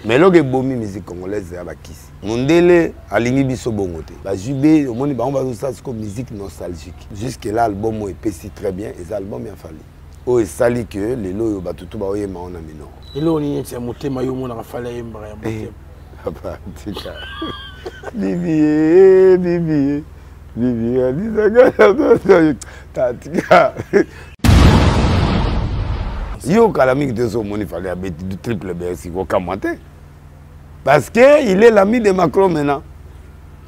Mais là, il bomi musique congolaise à Bakis. Mondele alingi biso bongo te. Ba jubé au monde on va ça comme musique nostalgique. Jusque là l'album est pessi très bien et l'album a fallu. Oh et sali que les loyo batutu ba oyema on a mino. Et là on y est motema yo mona fallait yembra motema. Papa tika. Bibi bibi. Bibi alizaga tatika. Yo Kalami de son il fallait habiter du triple BS au Kamate. Parce qu'il est l'ami de Macron maintenant.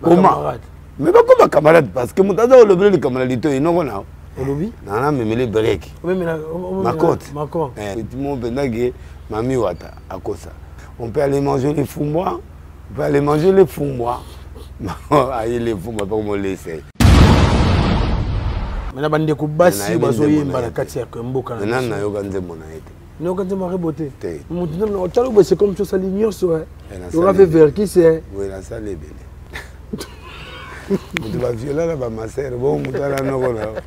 Camarade. Mais pas comme un camarade, parce que mon tata le bleu de camarade, il n'a pas. Au lobby? Non, non, mais les breaks. Ma côte. Macron. Effectivement, Mami Wata, à cause ça. On peut aller manger les fous-mois. On peut aller manger les fous-mois. Aïe, les fous-mois, pas comment l'essayer. Mais bande ko basi bazoye mbarakati ya mboka na nana yo ganze mona ete no ganze ma rebote mutu no talo ba c'est comme ça lignon so on a fait vers qui c'est oui la salle est belle mutu ba viola la ba maser bon mutala no kona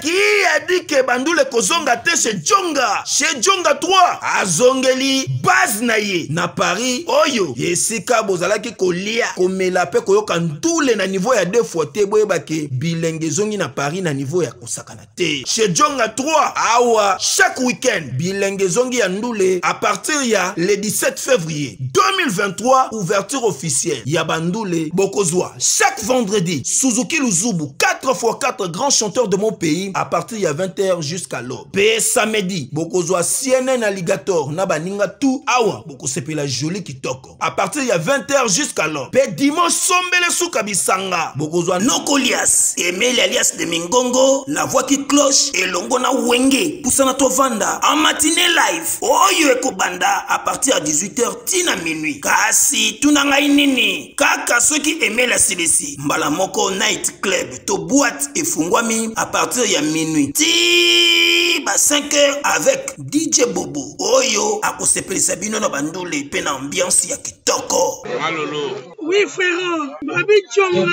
Qui a dit que Bandoule Kozonga te chez Djonga? Chez Djonga 3, à Zongeli, base naye, na Paris, Oyo, Yesika Bozalaki Kolia, Komelape Koyoka Ndoule na niveau ya 2 fois te, Boyebake, Bilenge Zongi na Paris na niveau ya Kosakana te. Chez Djonga 3, Awa, chaque week-end, Bilenge Zongi ya Ndoule, à partir ya le 17 février 2023, ouverture officielle, ya Bandoule Bokozwa, chaque vendredi, Suzuki Luzubu, 4x4 grands chanteurs de mon pays, à partir de 20h jusqu'à l'aube. Pe samedi, Bokozwa CNN Alligator, Nabaninga tout, awa, Bokosepe la jolie kitoko. À partir de 20h jusqu'à l'aube. Pe dimanche, Sombele Soukabisanga, Bokozwa Nokolias, Emile alias de Mingongo, La Voix qui cloche, et Longona Wenge, Poussana Tovanda, en matinée live, Oyo Ekobanda, à partir de 18h, Tina minuit. Kasi, Tunanga Inini, Kaka ceux qui aimaient la CDC, Mbalamoko Night Club, to boîte et Fungwami, à partir de minuit. Ti ba 5h avec DJ Bobo. Oyo akosepeli sabino na bandule pe na ambiance ya kitoko. Malolo. Oui frère, Babi Djonga.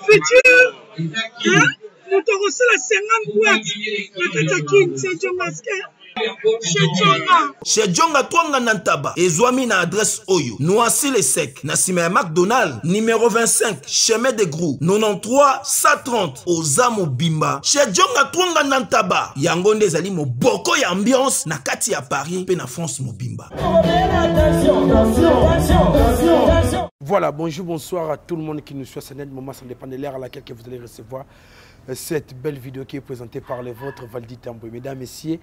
Futur. Hein? Nous te reçons la 50 boîtes. La Katakin, c'est Djonga. Chez Djonga Twanga Nantaba, Ezwami na adresse Oyo, Noisy les Secs, Nassime McDonald, numéro 25, chemin de Grou, 93 130, Ozamo Bimba. Chez Djonga Twanga Nantaba, Yangonde Zali mo boko ya ambiance, na kati ya Paris, pe na France mo Bimba. Voilà, bonjour, bonsoir à tout le monde qui nous suit à ce net moment, ça dépend de l'heure à laquelle vous allez recevoir cette belle vidéo qui est présentée par le vôtre Valdi Tamboué. Mesdames, Messieurs,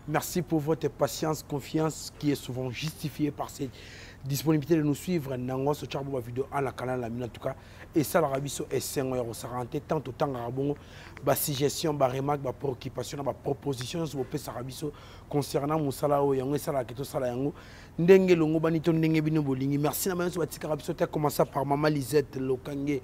merci pour votre patience, confiance qui est souvent justifiée par cette disponibilité de nous suivre. Nango ce charbo vidéo à la canal la mine en tout cas et ça la rabiso est 5 euros ça rentre tant autant rabon ba suggestion ba remarque ba préoccupation ba proposition sur pe sarabiso concernant musala o yango ça la keto sala yango ndenge longo banito ndenge bino bolingi merci na banso batika rabiso ta commencer par maman Lisette Lokange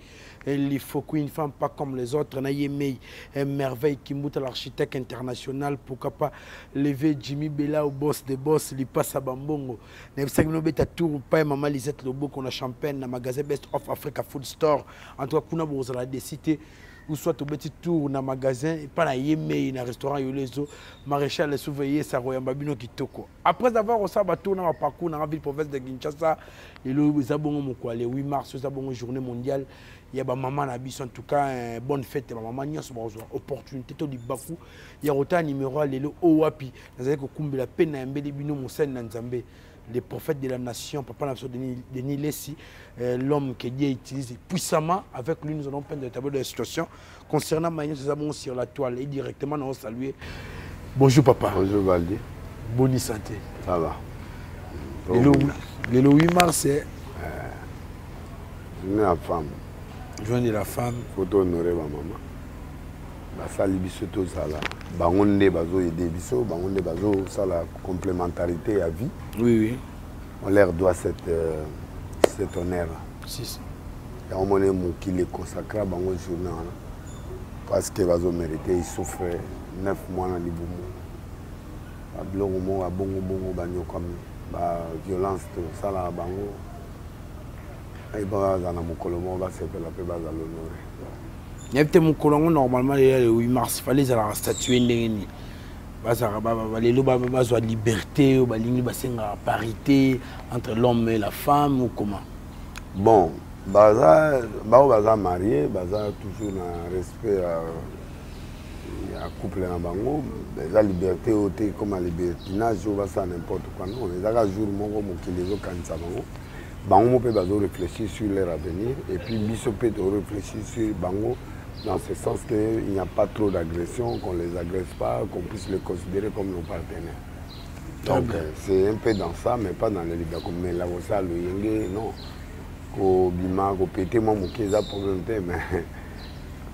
il faut qu'une femme pas comme les autres na yemei merveille qui monte l'architecte international pourquoi pas lever Jimmy Bella au boss des boss li passe à bambongo na bisagino beta tour pas maman Lisette Loboko na champagne na magasin Best of Africa Food Store en tout cas kuna bozala des cités ou soit au petit tour dans magasin et pas na yemei na restaurant yolezo maréchal surveiller sa royamba bino kitoko après avoir ça bateau na parcours dans la ville province de Kinshasa et le zabongo moko le 8 mars zabongo journée mondiale il y a ba maman na biso en tout cas bonne fête ba maman nyaso ba opportunité to di baku ya rota numéro lelo owapi nazali ko kumbela pena mbele bino mosani na nzambe les prophètes de la nation, Papa Napso Denis Lessi, l'homme que Dieu utilise puissamment. Avec lui, nous allons peindre le tableau de la situation. Concernant Maïs, nous avons sur la toile et directement nous allons saluer. Bonjour Papa. Bonjour Valdi. Bonne santé. Ça va. Le 8 mars, c'est journée de la femme. Journée de la femme. Il faut honorer ma maman. Basali biso to sala bangonde bazo aider biso bangonde bazo sala complémentarité à vie. Oui. On leur doit cet honneur. Si. Et on m'a dit qu'il est consacré à bangon journal parce que bazo mérité il souffre 9 mois dans les boumou. Ba blongo ba bongo banyo comme ba violence to sala bango. Ay ba za na mokolo mo ba se pela pe ba za l'honorer. Il y a peut-être mon colon normalement le 8 mars, il fallait la statuer. la liberté, la parité entre l'homme et la femme ou comment? Bon, baza marié, baza toujours dans respect à couple na bango, la liberté ôté comme la libertinage, ça n'importe quoi non, les a jour moko mokili zo kanisa bango. Bango peut réfléchir sur leur avenir et puis biso peut réfléchir sur bango dans ce sens qu'il n'y a pas trop d'agression, qu'on ne les agresse pas, qu'on puisse les considérer comme nos partenaires. Donc c'est un peu dans ça, mais pas dans les libertés. Mais là, ça, le yenge, non. Ko bima, ko pété, moi, mon kéza problème, mais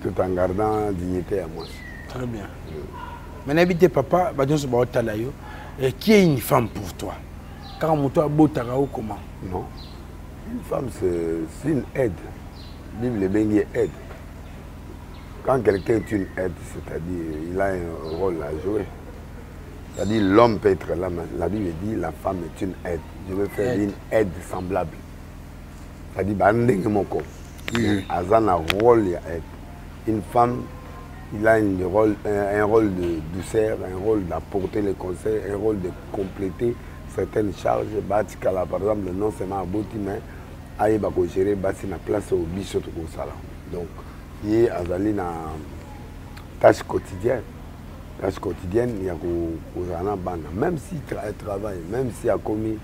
tout en gardant dignité à moi. Très bien. Maintenant, papa, qui est une femme pour toi? Car mon toi, comment? Non. Une femme, c'est une aide. Bible est bien aide. Quand quelqu'un est une aide, c'est-à-dire il a un rôle à jouer. C'est-à-dire l'homme peut être là, mais la Bible dit la femme est une aide. Je veux faire une aide semblable. C'est-à-dire elle a un rôle à aide. Une femme, il a un rôle de douceur, un rôle d'apporter les conseils, un rôle de compléter certaines charges. Par exemple, non seulement à Boti, mais à gérer la place au bichot au salon. Donc, il y a une tâche quotidienne. Tâche quotidienne, il y a une même si elle travaille, même si elle a commis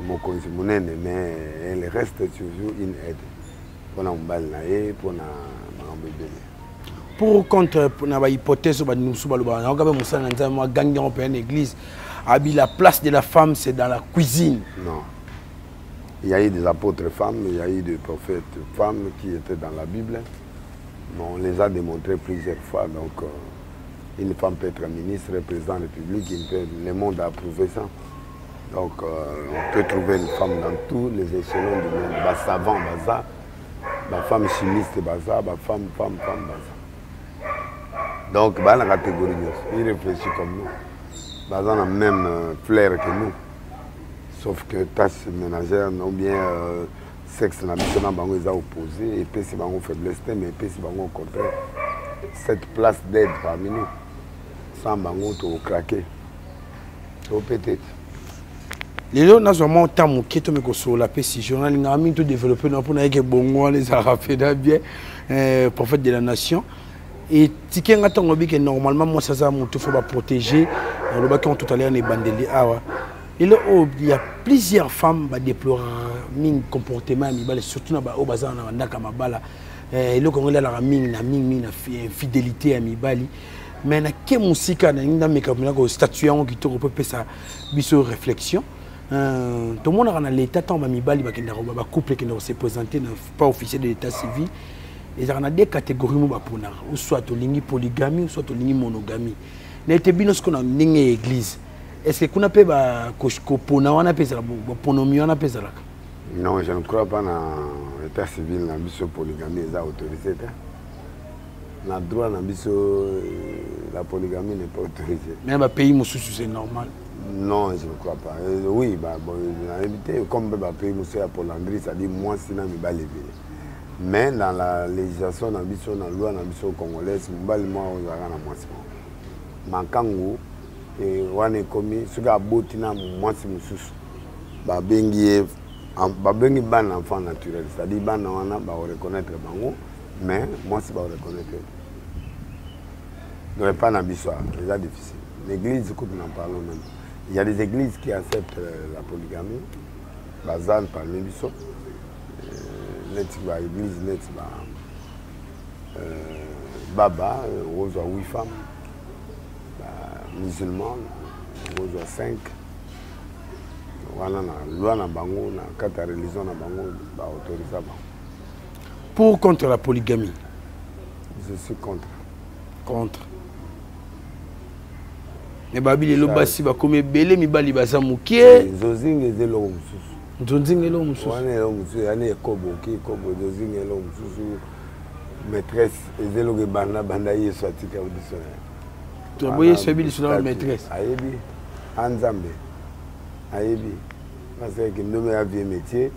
mon aîné, mais elle reste toujours une aide. Pour un bal, pour un bébé. Pour contre l'hypothèse, l'église, la place de la femme, c'est dans la cuisine. Non. Il y a eu des apôtres femmes, il y a eu des prophètes femmes qui étaient dans la Bible. Mais on les a démontrés plusieurs fois. Donc, une femme peut être ministre, président de la République, le monde a approuvé ça. Donc, on peut trouver une femme dans tous les échelons du monde. Bah, savant, bah, ça. Femme chimiste, bah, ça. Bah, femme, bah, ça. Donc, bah, la catégorie, il réfléchit comme nous. Bah, on a même flair que nous. Sauf que tâche ménagère, ou bien sexe, ils ont opposé, et puis c'est une faiblesse, mais puis c'est au contraire. Cette place d'aide parmi nous, sans bango, tu vas craquer. Peut-être. Les gens n'ont jamais tant que tu me sur la PC, journal, ils ont tout développé pour que bongo les arabes bien, prophète de la nation. Et si quelqu'un a dit que normalement, moi, ça il faut protéger, on va tout à l'heure les bandeliers. Il y a plusieurs femmes qui déplorent un comportement, surtout dans le bazar, une fidélité à Mibali. Mais il y a des musiques qui ont statué qui ont réflexion. Tout le monde a l'état de Mibali, un couple qui s'est présenté, pas officiel de l'état civil. Il y a des catégories, soit polygamie, soit monogamie. Il y a des églises. Est-ce que vous avez non, je ne crois pas dans l'état civil, dans la polygamie est autorisée. Dans le droit, la polygamie n'est pas autorisée. Mais dans le pays, c'est normal. Non, je ne crois pas. Oui, en réalité, comme le pays, c'est la polygamie, c'est-à-dire moi, c'est dans le levé. Mais dans la législation, dans la loi congolaise, je ne sais pas. Et on est commis ce gars botina moi c'est mususu ba bengi ban enfant naturel, c'est-à-dire ban wana ba reconnaître bango, mais moi c'est pas reconnaître. Donc pas na biso, c'est difficile. L'église, écoute, nous en parlons même. Il y a des églises qui acceptent la polygamie. Bazan parmi biso. Net ba église net ba baba rose à 8 femmes. Musulmans, rose à 5. Voilà, la loi na bango, na kata religion na bango, ba autorisé. Pour contre la polygamie? Je suis contre. Contre. Mais babi le basi ba comme belé mi bali ba samukie. Zozing ezelo mususu. Zozing ezelo mususu. Wana ezelo mususu, yani ekobo ki kobo zozing ezelo mususu. Maîtresse ezelo ke banda yeso atika audition. Tu as voyé ce bill sur la maîtresse. Aïebi, Anzambe. Aïebi. Parce que nous avons un métier.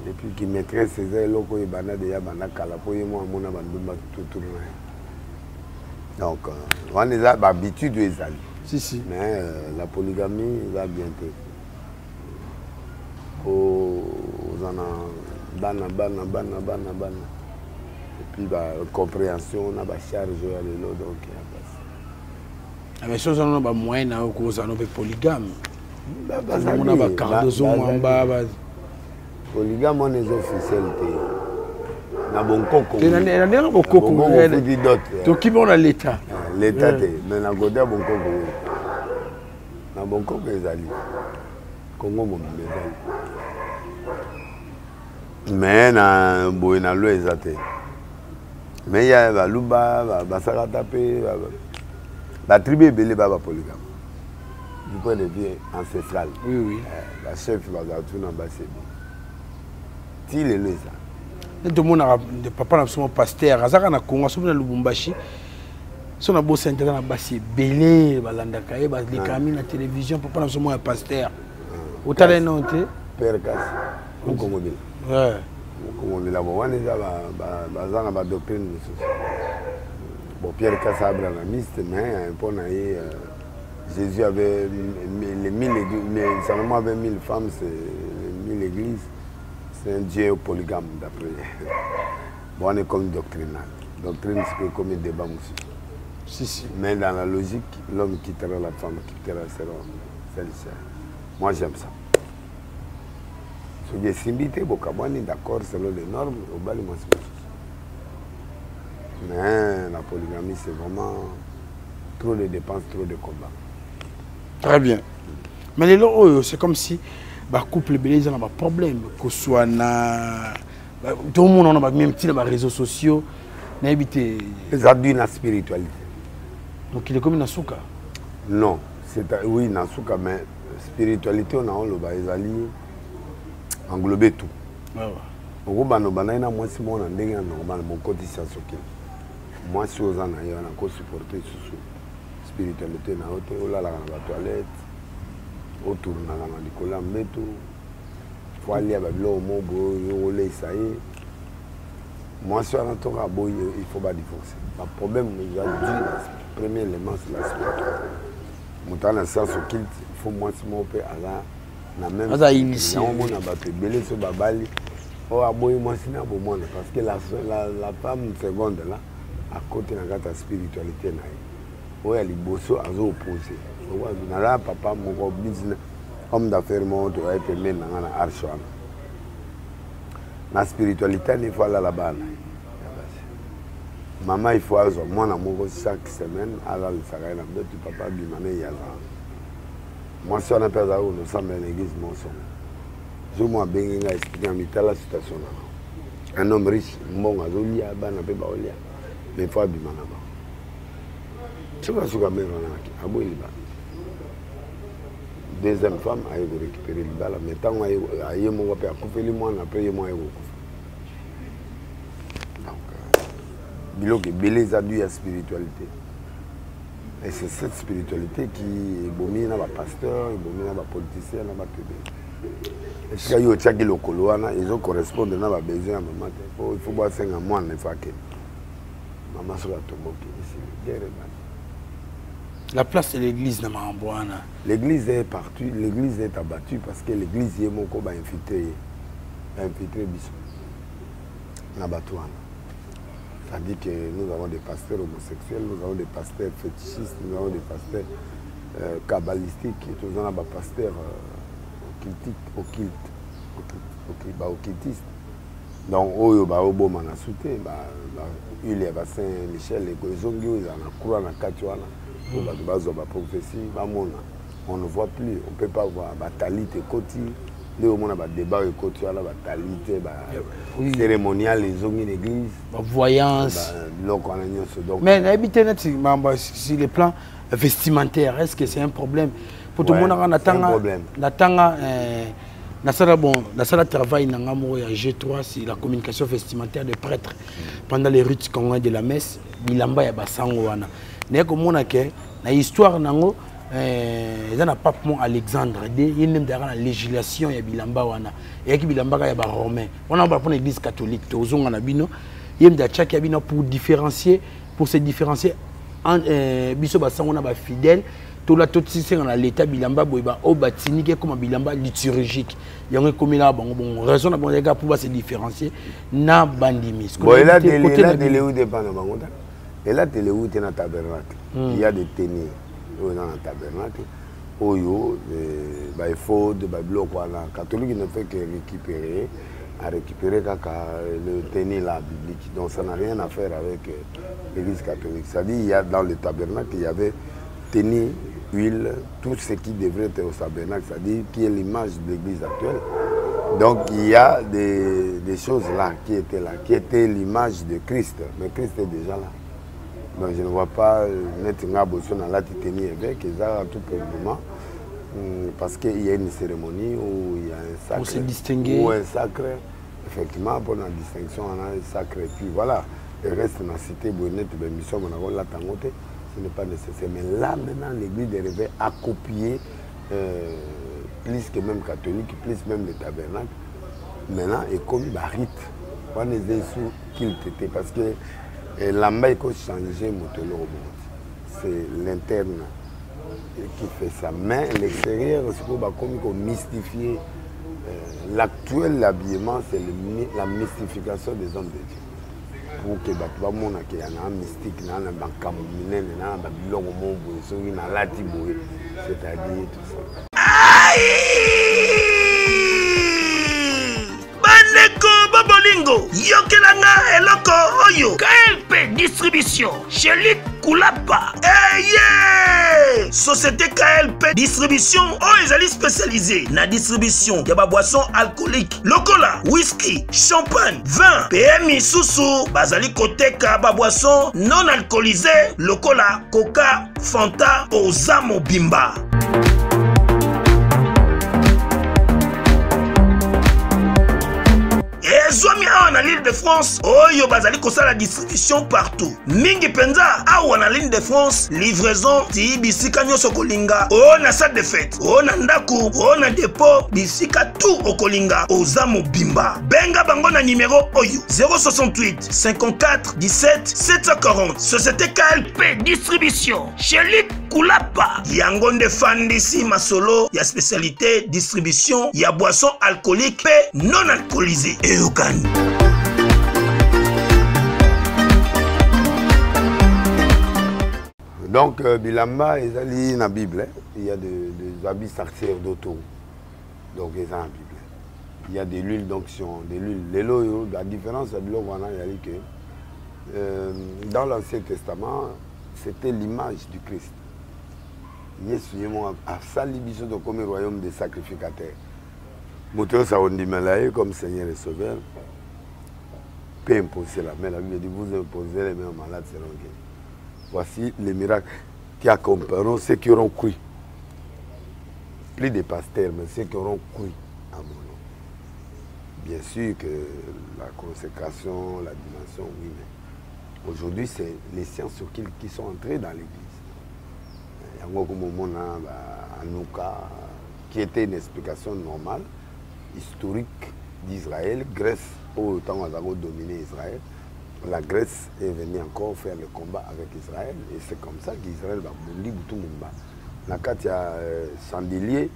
Et puis qui maîtresse ses locaux et banade et bana kala pour moi mon abandon tout tourner. Donc, on a l'habitude de les allier. Si. Mais la polygamie va bien peu. Aux bana. Et puis, compréhension, on a la charge à l'élo, donc il y a pas ça. Mais si on a des moyens, on a des polygames. On a des polygame, on est officiel. Na bon coco. Na bon coco. Donc qui on a l'état. L'état mais na goda bon coco. Na bon coco ezali. Congo mon ezali. Mais na boy na lo ezate. Mais il y a baluba, basaka tapé, la tribu belé baba polygame. Du point de vue ancestral. Oui. La chef va tout na basé. Ti le ça. Tout le monde a des papas sont pasteur. Azaka na Congo, sont na Lubumbashi. Sont na bosse interne na basi belé balanda kaye ba les camis na télévision papa na sont pasteur. Au talent non te père casse. On Congobil. Ouais. Congobil là bon on est bazana ba doctrine. Bon Pierre Casse abrahamiste mais pour na Jésus avait les 1000 églises, mais seulement avait 1000 femmes, c'est 1000 églises. C'est un Dieu polygame d'après. Bon, on est comme doctrinal. Doctrine, c'est comme un débat aussi. Si. Mais dans la logique, l'homme quittera la femme, quittera celle-ci. Moi, j'aime ça. Si j'ai simbité, on est d'accord selon les normes, au bas, mais la polygamie, c'est vraiment trop de dépenses, trop de combats. Très bien. Mais les lots, c'est comme si le couple belé a un problème. Que ce soit tout le monde a même les réseaux sociaux. Les adultes dans la spiritualité. Donc il est comme une Nasuka. Non, oui, Nasuka, mais spiritualité, on a les alliés englober tout. Moi, si vous en avez, on a supporté spiritualité na hote ola la toilette autour na la ndikola mbeto foali ya babilo mobo yo le isaye moi si on entend boy il faut pas divorcer le problème déjà dit premier élément c'est la spiritualité mutana sens au kilt il faut moi si mon père ala na même ça initié on a battu belé so babali o aboy moi si na bo monde parce que la femme seconde là à côté de la spiritualité na oui, les bossos à opposé. Papa, mon business, homme d'affaires, mon doit être mené dans la arche. La spiritualité, il faut aller là-bas. Maman, il faut aller moi, chaque semaine, aller à l'Israël, tu papa, bimané, yala. Moi, si on a perdu, nous sommes à l'église, mon son. Je m'en vais expliquer la situation. Un homme riche, bon, à Zolia, mais il faut aller bimané. Deuxième femme a récupéré le bal, mais tant qu'il a eu mon père, coupé le mois, après il m'a eu. Donc, il y a la spiritualité. Et c'est cette spiritualité qui est bombée dans les pasteurs, bombée dans les politiciens, dans les télé. Et si il y a des gens qui ils correspondent à nos besoins, il faut boire 5 mois, il faut que maman soit tombée. La place de l'église dans Marambouana. L'église est partout, l'église est abattue parce que l'église est mon combat infiltré Bissou. C'est-à-dire que nous avons des pasteurs homosexuels, nous avons des pasteurs fétichistes, nous avons des pasteurs kabbalistiques, nous avons des pasteurs occultistes. Donc, au Baobo Manasouté, il y a Saint-Michel, les Zongi, ils ont la croix, la Katuana. On ne voit plus, on ne peut pas voir batalité côté, les hommes ont débat côté, la batalité cérémoniale, les hommes in église, voyance. Mais sur les plans vestimentaires, est-ce que c'est un problème pour tout le monde? On attend la salle travail dans G3, c'est la communication vestimentaire des prêtres pendant les rites de la messe. Bilamba ya basango mais comme on a que la histoire nango na pape mon Alexandre il même derrière la législation ya bilamba wana et qui bilamba ya ba romain on a pour l'église catholique tozonga na bino yem da chaki ya bino pour se différencier biso basango na ba fidèle to la tout si dans l'état bilamba boyba o batini comme bilamba liturgique yango comme là bon raison na bon les gars pour se différencier na bandimis bon et là de où dépend na bango et là de où tu na tabernacle il y a des tenues dans le tabernacle oyo ba faut de ba bloc voilà catholique ne fait que récupérer le tenue là biblique, donc ça n'a rien à faire avec l'église catholique. C'est-à-dire il y a dans le tabernacle il y avait tenue, huile, tout ce qui devrait être au tabernacle, c'est-à-dire qui est l'image de l'église actuelle. Donc il y a des choses là, qui étaient l'image de Christ, mais Christ est déjà là. Donc je ne vois pas Netinga Boson à la tenue évêque, et ça à tout moment. Parce qu'il y a une cérémonie où il y a un sacre. Pour se distinguer. Ou un sacre. Effectivement, pour la distinction, on a un sacre. Et puis voilà, le reste, dans la cité, ce n'est pas nécessaire. Mais là, maintenant, l'église des réveils a copié, plus que même catholique, plus même le tabernacle. Maintenant, et comme il rite, on est sous qu'il était. Parce que l'amba, il faut changer c'est l'interne qui fait ça. Mais l'extérieur, c'est pour mystifier. L'actuel habillement, c'est la mystification des hommes de Dieu. Pour que y ait un mystique, c'est-à-dire tout ça. Bolingo, Yokelanga eloko oyo KLP distribution chez Luc Koulapa. Yeah! Société KLP distribution oyo ezali spécialisée na distribution ya ba boisson alcoolique lokola whisky, champagne, vin, PMI susu bazali koteka ba boisson non alcoolisée lokola Coca, Fanta, Ozamo Bimba. Zomi awa na l'île de France, oyo bazali kosala distribution partout. Mingi penza awa na l'île de France, livraison ti bisika nyonso kolinga. O na salle de fête, o na ndaku, o na dépôt, bisika tout okolinga. Ozamo Bimba. Benga bango na numéro oyo 068 54 17 740. Société KLP distribution chez Luc Koulapa. Yango nde fandisi masolo ya spécialité distribution ya boisson alcoolique pe non alcoolisée. Donc, Bilamba, il y a dans la Bible, il y a des habits sorcières d'auto. Donc, il y a dans la Bible. Il y a de l'huile d'onction, de l'huile. La différence, c'est que dans l'Ancien Testament, c'était l'image du Christ. Jésus a sali biso comme royaume des sacrificateurs. Moto Saondimalaye comme Seigneur et Sauveur. Peut imposer la main. La Bible dit vous imposez les mains aux malades seront guéris. Voici les miracles qui accompagneront ceux qui auront cru. Plus des pasteurs, mais ceux qui auront cru à mon nom. Bien sûr que la consécration, la dimension, oui, mais aujourd'hui, c'est les sciences qui sont entrées dans l'Église. Il y a un moment qui était une explication normale, historique d'Israël. Grèce, au temps où on a dominé Israël, la Grèce est venue encore faire le combat avec Israël. Et c'est comme ça qu'Israël va mourir tout le monde. Dans il y a chandelier,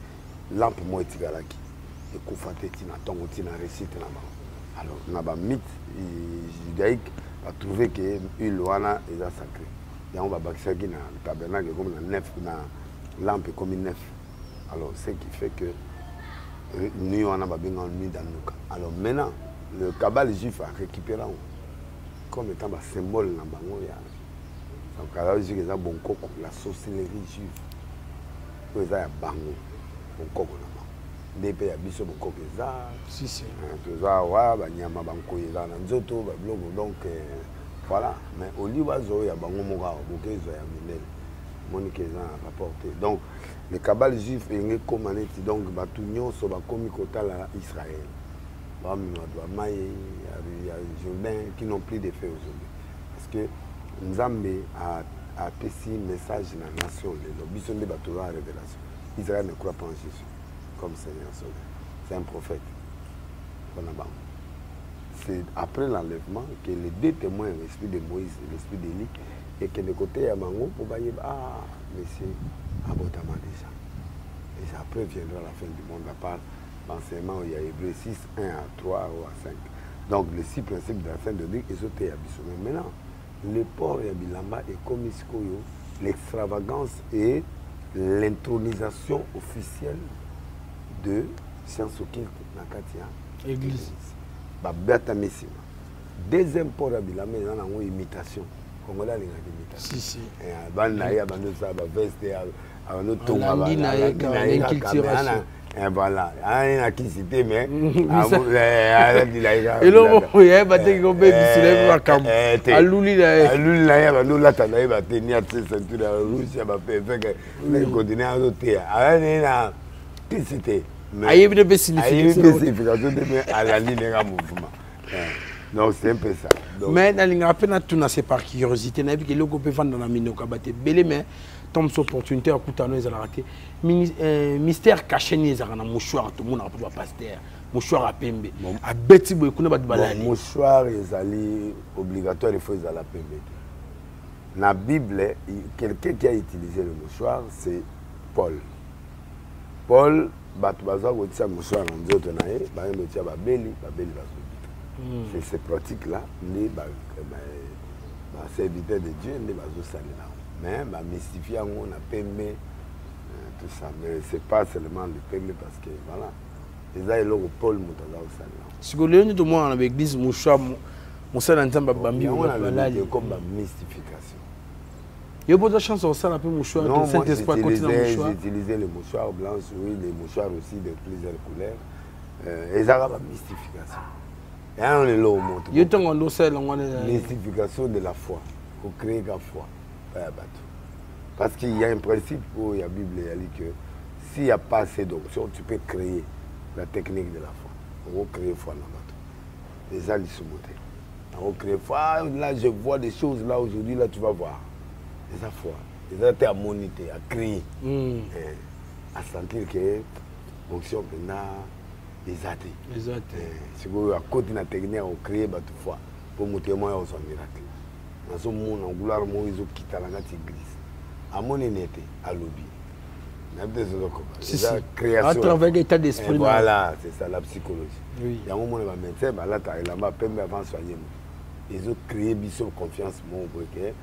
lampe moitigalaki. Et Koufate tina tongo tina récite là-bas. Alors, dans le mythe judaïque, on va trouver que l'Uwana est sacré. Et on va bâtir le tabernacle comme une nef, une lampe comme une nef. Alors, ce qui fait que nous, on a besoin de nuit dans nous. Alors maintenant, le cabal juif a récupéré comme étant un symbole dans le bango. Donc, alors, je dis que c'est bon coco, la sorcellerie juive. Il y a bango, bon coco là-bas. Des pays à biso bon coco, ça. Si, si. Tout ça, ouais, bah, n'y a pas banco, il y a un zoto, bah, bloc, donc, voilà. Mais au lieu il y a bango moga, bouquet, il y a minel. Monique est rapporté. Donc, le cabal juif est comme un état. Donc, tout le monde est comme Israël. Il y a Jourdain qui n'ont plus d'effet aujourd'hui. Parce que Nzambe a péci un message dans la nation. L'obmission de la révélation. Israël ne croit pas en Jésus comme Seigneur Sauveur. C'est un prophète. C'est après l'enlèvement que les deux témoins, l'esprit de Moïse et l'esprit d'Élie, et que le côté à Mango pour bailler ah monsieur abondamment déjà. Et après viendra la fin du monde à part l'enseignement où il y a Hébreu 6, 1 à 3 ou à 5. Donc les 6 principes de la fin de vie, ils ont été abissés. Mais maintenant, le port et Bilamba est comme l'extravagance et l'intronisation officielle de science occulte Nakatia Église. Babata Messima. Deuxième port à Bilamba, il y a une imitation. Congolais, il y a une imitation. Si, si. Banaya, Banosa, Veste, voilà. Il y a qui cité, mais. Et là, il y a des gens qui sont Aluli, donc c'est un peu ça. Mais dans les rappels, c'est par curiosité. Mais que l'on peut vendre dans la mine, mais tombe sur opportunité à coûter nous ils raté. Mystère caché ni ils ont mouchoir tout le monde a pas pasteur. Mouchoir à pembe. À beti boy kuna bat balali. Mouchoir ils allaient obligatoire il faut ils allaient à pembe. Dans la Bible, quelqu'un qui a utilisé le mouchoir c'est Paul. Paul batu baza ko tia mouchoir en nzoto na ye, ba yendo tia ba beli bazo. C'est ces pratiques-là, les serviteurs de Dieu, les bazosalina. Mais mystifier, on a payé tout ça. Mais ce n'est pas seulement le payé parce que voilà. Les gens, Paul Moutaza au salina. Si vous voulez, nous dans l'église, mouchoir, moussa d'entendre bambi, on a le comme la mystification. Il y a beaucoup de chance au salon, un peu mouchoir. Non, moi j'utilisais les mouchoirs blancs, oui, les mouchoirs aussi de plusieurs couleurs. Et ça, la mystification. Et on est là au monde. Mystification de la foi. Il faut créer la foi. Parce qu'il y a un principe où il y a la Bible, il y a dit que s'il n'y a pas assez d'options, tu peux créer la technique de la foi. On va créer foi dans le bateau. Les gens, ils sont montés. On va créer foi. Là, je vois des choses là aujourd'hui, là, tu vas voir. Les foi. Les gens, tu à moniter, à créer. À sentir que l'option maintenant. Exact. Si vous avez côté de technique, on crée votre foi pour monter moins au son miracle. Dans ce monde, on gloire moi ils ont quitté la église. À mon énergie, à lobby. À travers l'état d'esprit. Voilà, c'est ça la psychologie. Il y a un moment où on médecin, là tu as la peine avant soigner. Ils ont créé une confiance mon briquet.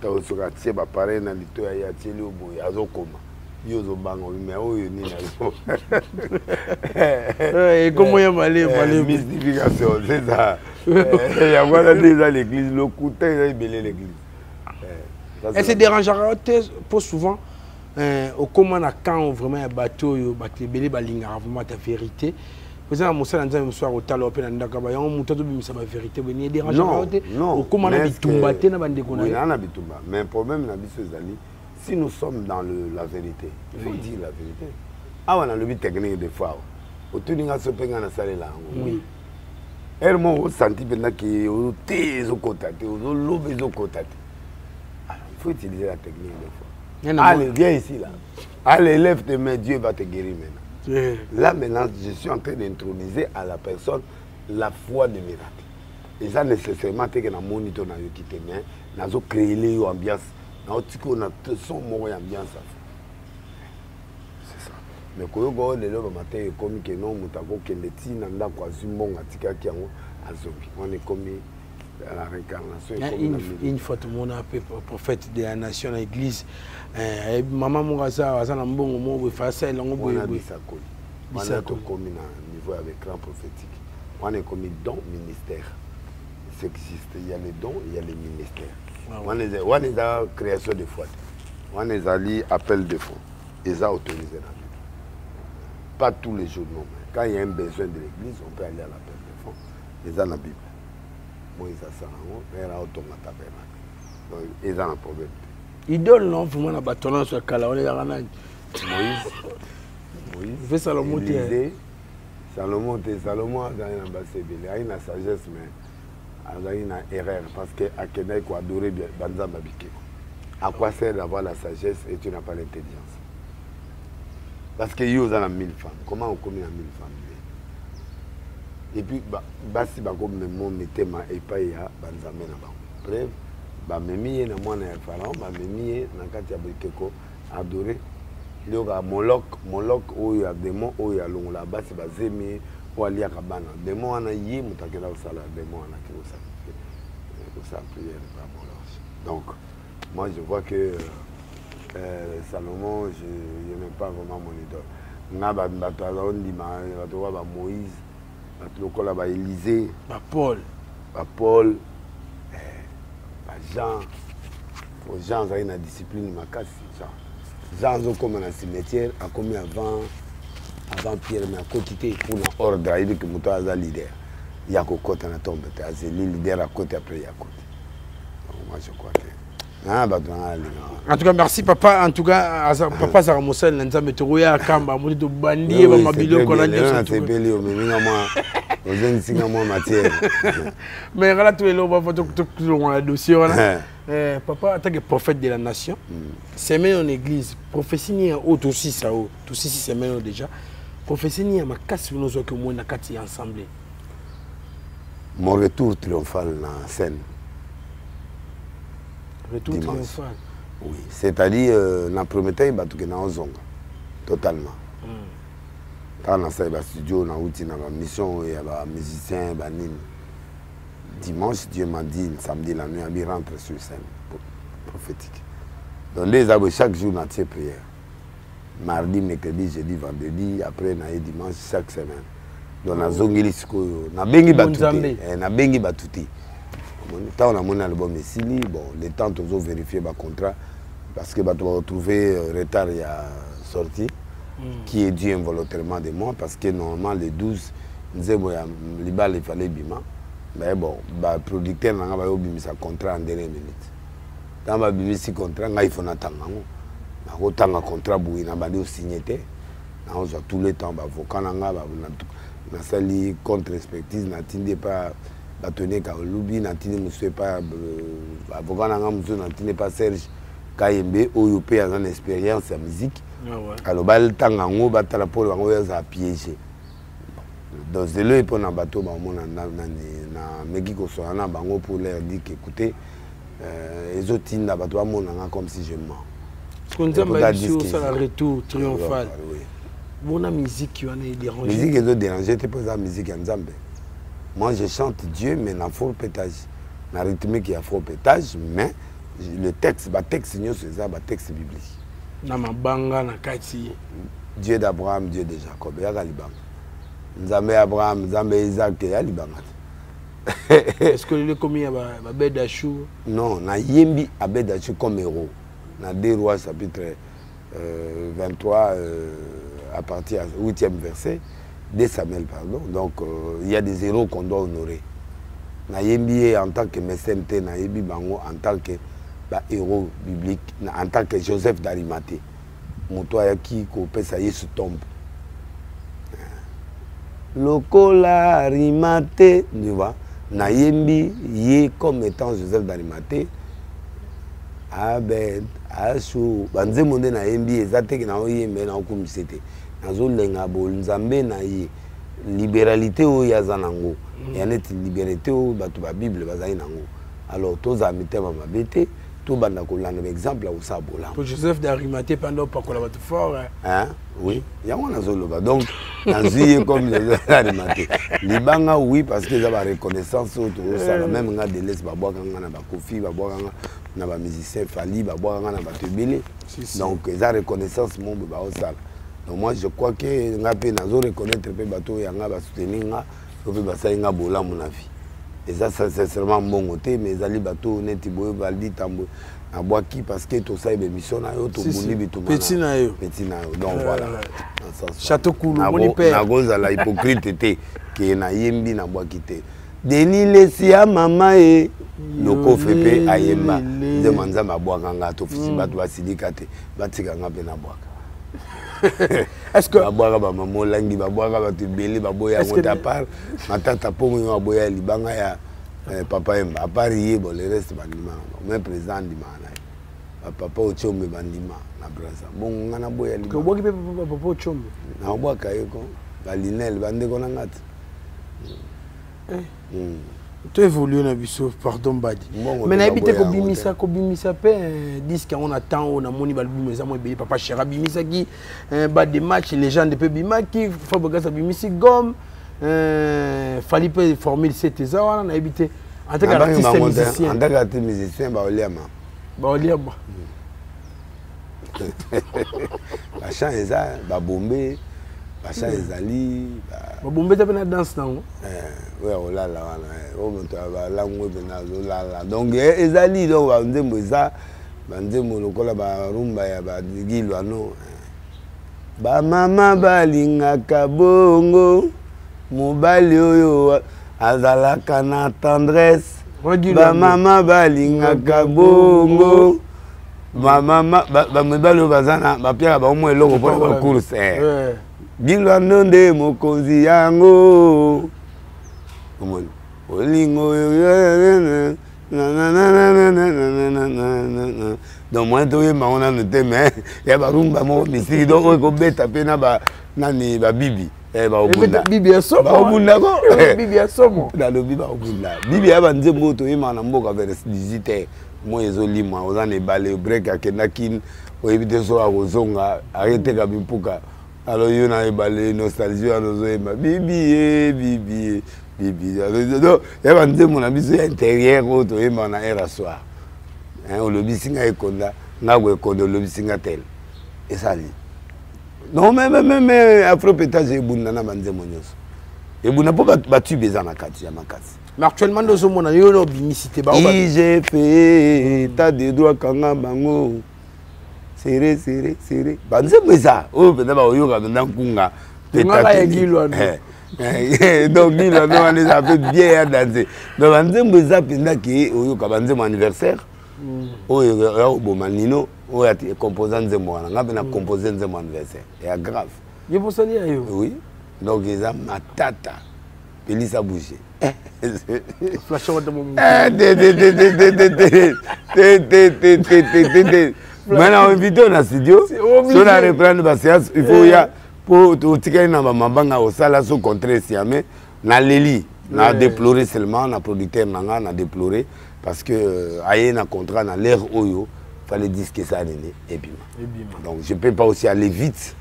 Tu as aussi raté ba pareil dans l'ito ya tieli au bout, ya zo koma. Yozo bango mais oyo ni nazo. Et comment y aller mystification, c'est ça. Il y a voilà déjà l'église, le couteau il belé l'église. Et c'est dérangeant pour souvent au comment na quand vraiment un bateau bateau belé balinga vraiment ta vérité. Vous avez montré dans un soir au talo open ndaka ba yon muto bi misa ba vérité be ni dérangeant au comment na bitumba te na bande kona. Oui, na bitumba, mais problème na biso zali. Si nous sommes dans la vérité, il faut dire la vérité. Ah, on a le but technique des fois. Au tout cas, ce penga na salé là. Oui. Hermo au senti pendant que au thé au contacté, au lobe au contacté. Il faut utiliser la technique des fois. Allez, viens ici là. Allez, lève tes mains, Dieu va te guérir maintenant. Là maintenant, je suis en train d'introniser à la personne la foi des miracles. Et ça nécessairement que na moniteur na yo kité mais na zo créer les ambiance. On a son mot ambiance. C'est ça. Mais quand on est là le matin, comme que non, mutako keleti nanda kwa zumbon atika ki yango azobi. On est comme la réincarnation. Une fois tout le monde a fait prophète de la nation, l'église. Maman Mouraza, Azana Mbongo, Mo, Fassa, Lango, on a Bissakoli. On a tout comme un niveau avec grand prophétique. On est comme don ministère. Ce qui existe, il y a les dons, il y a les ministères. On est dans la création de foi. On est allé appel de fonds. Ils ont autorisé la Bible. Pas tous les jours, non. Quand il y a un besoin de l'église, on peut aller à l'appel de fonds. Ils ont la Bible. Moi, ils ont ça. Ils ont tabernacle. Donc, ils ont un problème. Idole, non, vraiment, la bâtonne sur le cala, on est dans la Moïse. Il fait Salomon. Salomon a gagné l'ambassade. Il a une sagesse, mais. Il y a une erreur parce que à Kenya, il faut adorer Banzamba Bikeko. À quoi sert d'avoir la sagesse et tu n'as pas l'intelligence? Parce qu'il y a 1000 femmes. Comment on commet à 1000 femmes? Et puis, si on met mon thème et pas y a Banzamba. Bref, bamemi ye na mwana ya pharaon bamemi ye na kati ya bikeko adoré lioka molok oyo ya démon oyo alongola basi bazemi oyo aliaka bana démon wana ye moto akenda kosala démon wana ke kosala prière par molok. Donc moi je vois que Salomon je n'aime pas vraiment mon idole nga bato azondima bato wa ba Moïse bato lokola ba Élysée ba Paul Jean a une discipline makasi Jean comme un cimetière a commis avant Pierre mais à côté pour l'ordre il dit que moto aza leader il y a côté na tombe c'est le leader à côté après il y a côté. Moi je crois que en tout cas merci papa en tout cas papa Zara Moussel nzambe toya kamba muri to bandie ba mabilo ko na nyoso tepeli o minga moi ozengi singa moi matière mais là tous les lots va tout le dossier voilà papa en tant que prophète de la nation c'est même en église prophétie ni autre aussi ça tout si c'est même déjà prophétie ni ma casse nous que moi na kati ensemble mon retour triomphal na scène. Retour triomphal. Oui, c'est-à-dire na premier temps ba tout que na ozonga totalement. Quand on a studio na outil na mission et ba musicien ba nini. Dimanche Dieu m'a dit samedi la nuit il rentre sur scène prophétique. Donc les abos chaque jour na tia prière. Mardi, mercredi, jeudi, vendredi, après na dimanche chaque semaine. Donc na zongeli sikoyo na bengi batuti na bengi batuti. Tant on a mon album Messili, bon, les temps ils ont vérifié ma contrat parce que tu vas retrouver retard il y a sorti qui est dû involontairement de moi parce que normalement les 12 nous avons les balles il fallait bima mais bon bah producteur n'a pas eu sa contrat en dernière minute dans ma bimi si contrat il faut attendre na autant un contrat bouilli na bandi signé na on a tous les temps bah avocat na sali contre expertise na tinde pas Batone Kaolubi n'atteint monsieur pas avocat n'atteint pas Serge Kayembe où il peut avoir une expérience en musique. Alors bal tangango batala pour l'envoyer à piéger. Donc c'est le pour un bateau na Mexico soit na bango pour leur dire qu'écoutez les autres na bateau mon comme si je mens. Ce qu'on dit sur le retour triomphal. Bon musique qui en est dérangé. Musique est dérangée tu peux la musique en Zambie. Moi, je chante Dieu, mais dans le faux pétage. Dans le rythme qui a faux pétage, mais le texte, c'est ça, le texte biblique. Dans ma banga, na kati. Dieu d'Abraham, Dieu de Jacob, il y a Galibang. Nzambe Abraham, Nzambe Isaac, il y a Libang. Est-ce que le commis a Bedachou? Non, na Yembi a Bedachou comme héros. Dans 2 Rois, chapitre 23, à partir du 8e verset. 2 Samuel, pardon. Donc, il y a des héros qu'on doit honorer. Naïbi en tant que mécène, Naïbi Bango en tant que héros biblique, en tant que Joseph d'Arimathée. Motoya qui coupait ça y est sous tombe. Lokola Arimathée, tu vois. Naïbi y comme étant Joseph d'Arimathée. Abed, Ashou, Banze Monde Naïbi, Zate qui n'a pas eu mais comme c'était. Nazolenga bol nzambe na ye libéralité o ya zanango ya net liberté o batu ba bible bazali nango alors toza mitema mabete to banda ko landa exemple au sabola pour Joseph d'Arimathée pendant pas ko la batu fort hein oui ya wana zoloba donc naziye comme Joseph d'Arimathée libanga oui parce que ça va reconnaissance autour ça même nga de laisse ba boaka nga na ba kofi ba boaka nga na ba musicien fali ba boaka nga na ba tebele donc ça reconnaissance mon ba o sala. Donc moi je crois que nga pe nazo reconnaître pe bato ya nga ba soutenir nga to pe basa nga bola mon avis. Et ça c'est sincèrement bon côté mais zali bato neti boyo valdi tambo na boaki parce que to ça émission na yo to boni bitu mana. Petit na yo. Donc voilà. Château Koulou moni père. Na goza la hypocrite té que na yembi na boaki té. Deni lesia mama e loko fepe ayemba. De manza mabwaka nga to fisi bato basidika té batika nga pe na boaka. Est-ce que baboaka ba maman langi baboaka ba tebele baboya ngota par matata pongo yo baboya libanga ya papa emba à part hier bon le reste bandima même président ndimana papa ochombe bandima na brasa bon ngana boya libanga ko boki papa ochombe na boaka yoko ba linel bande ko na ngati Tu évolues dans biso, pardon Badi. Mais na habité ko bimisa pe disque on attend on a moni balbum ça moi papa Chera bimisa qui ba des matchs les gens de pe bimaki Faboga sa bimisi gomme fallait pas former cette ça on a habité en tant qu'artiste musicien. En tant qu'artiste musicien ba oliama. Ba oliama. Ba chant eza ba bombe. Bacha ezali ba bombe ta na danse non ouais on la on monte ba la ngwe na la donc ezali donc ba nzembo eza ba nzembo lokola ba rumba ya ba digilwa no ba mama balingaka bongo mobali oyo azalaka na tendresse ba mama balingaka bongo ba mama ba mobali oyo bazana ba piaka ba mo eloko pour la course Gilwa nonde mokonzi yango omoni olingo donc moi to ma on a noté mais ya ba rumba mo misiki donc ko beta pe na ba nani ba bibi ba obunda bibi asomo ba obunda ko bibi asomo na lo bibi obunda bibi ya ba nzembo to yema na mboka vers 18h mo ezolima ozane balé break akenda kin oyebite so akozonga arrêter ka bimpuka. Alors, il y a une nostalgie, bibi. Donc, il y a un intérieur, il y a un air à soir. Le lobbying est connu, le lobbying est tel. Et ça lit. Non, mais Afro-Pétage est bon, il y a un mondios. Et vous n'avez pas battu les anakati, mais actuellement, dans ce monde, il y a une bimicité. J'ai fait, t'as des droits quand même. Serré. Banze mweza. Oh, peut-être ba oyoka dans kunga. Peut-être Gilwa. Donc Gilwa no on les a fait bien à danser. Donc banze mweza penda ki oyoka banze mon anniversaire. Oh ya bomanino, oh ya composant nzembo wana. Nga na composer nzembo anniversaire. Et grave. Je pense ali ayo. Oui. Donc ils ont matata. Pelisa bouger. Flash out de mon. Maintenant, on invite dans le studio. Si on a repris la séance, il faut y a pour tout ce qui est dans ma mabanga au sala sous contre siamé. Na leli, na déploré seulement, na producteur nanga na déploré parce que aïe na contrat na l'air oyo, fallait dire que ça allait et bima. Donc je peux pas aussi aller vite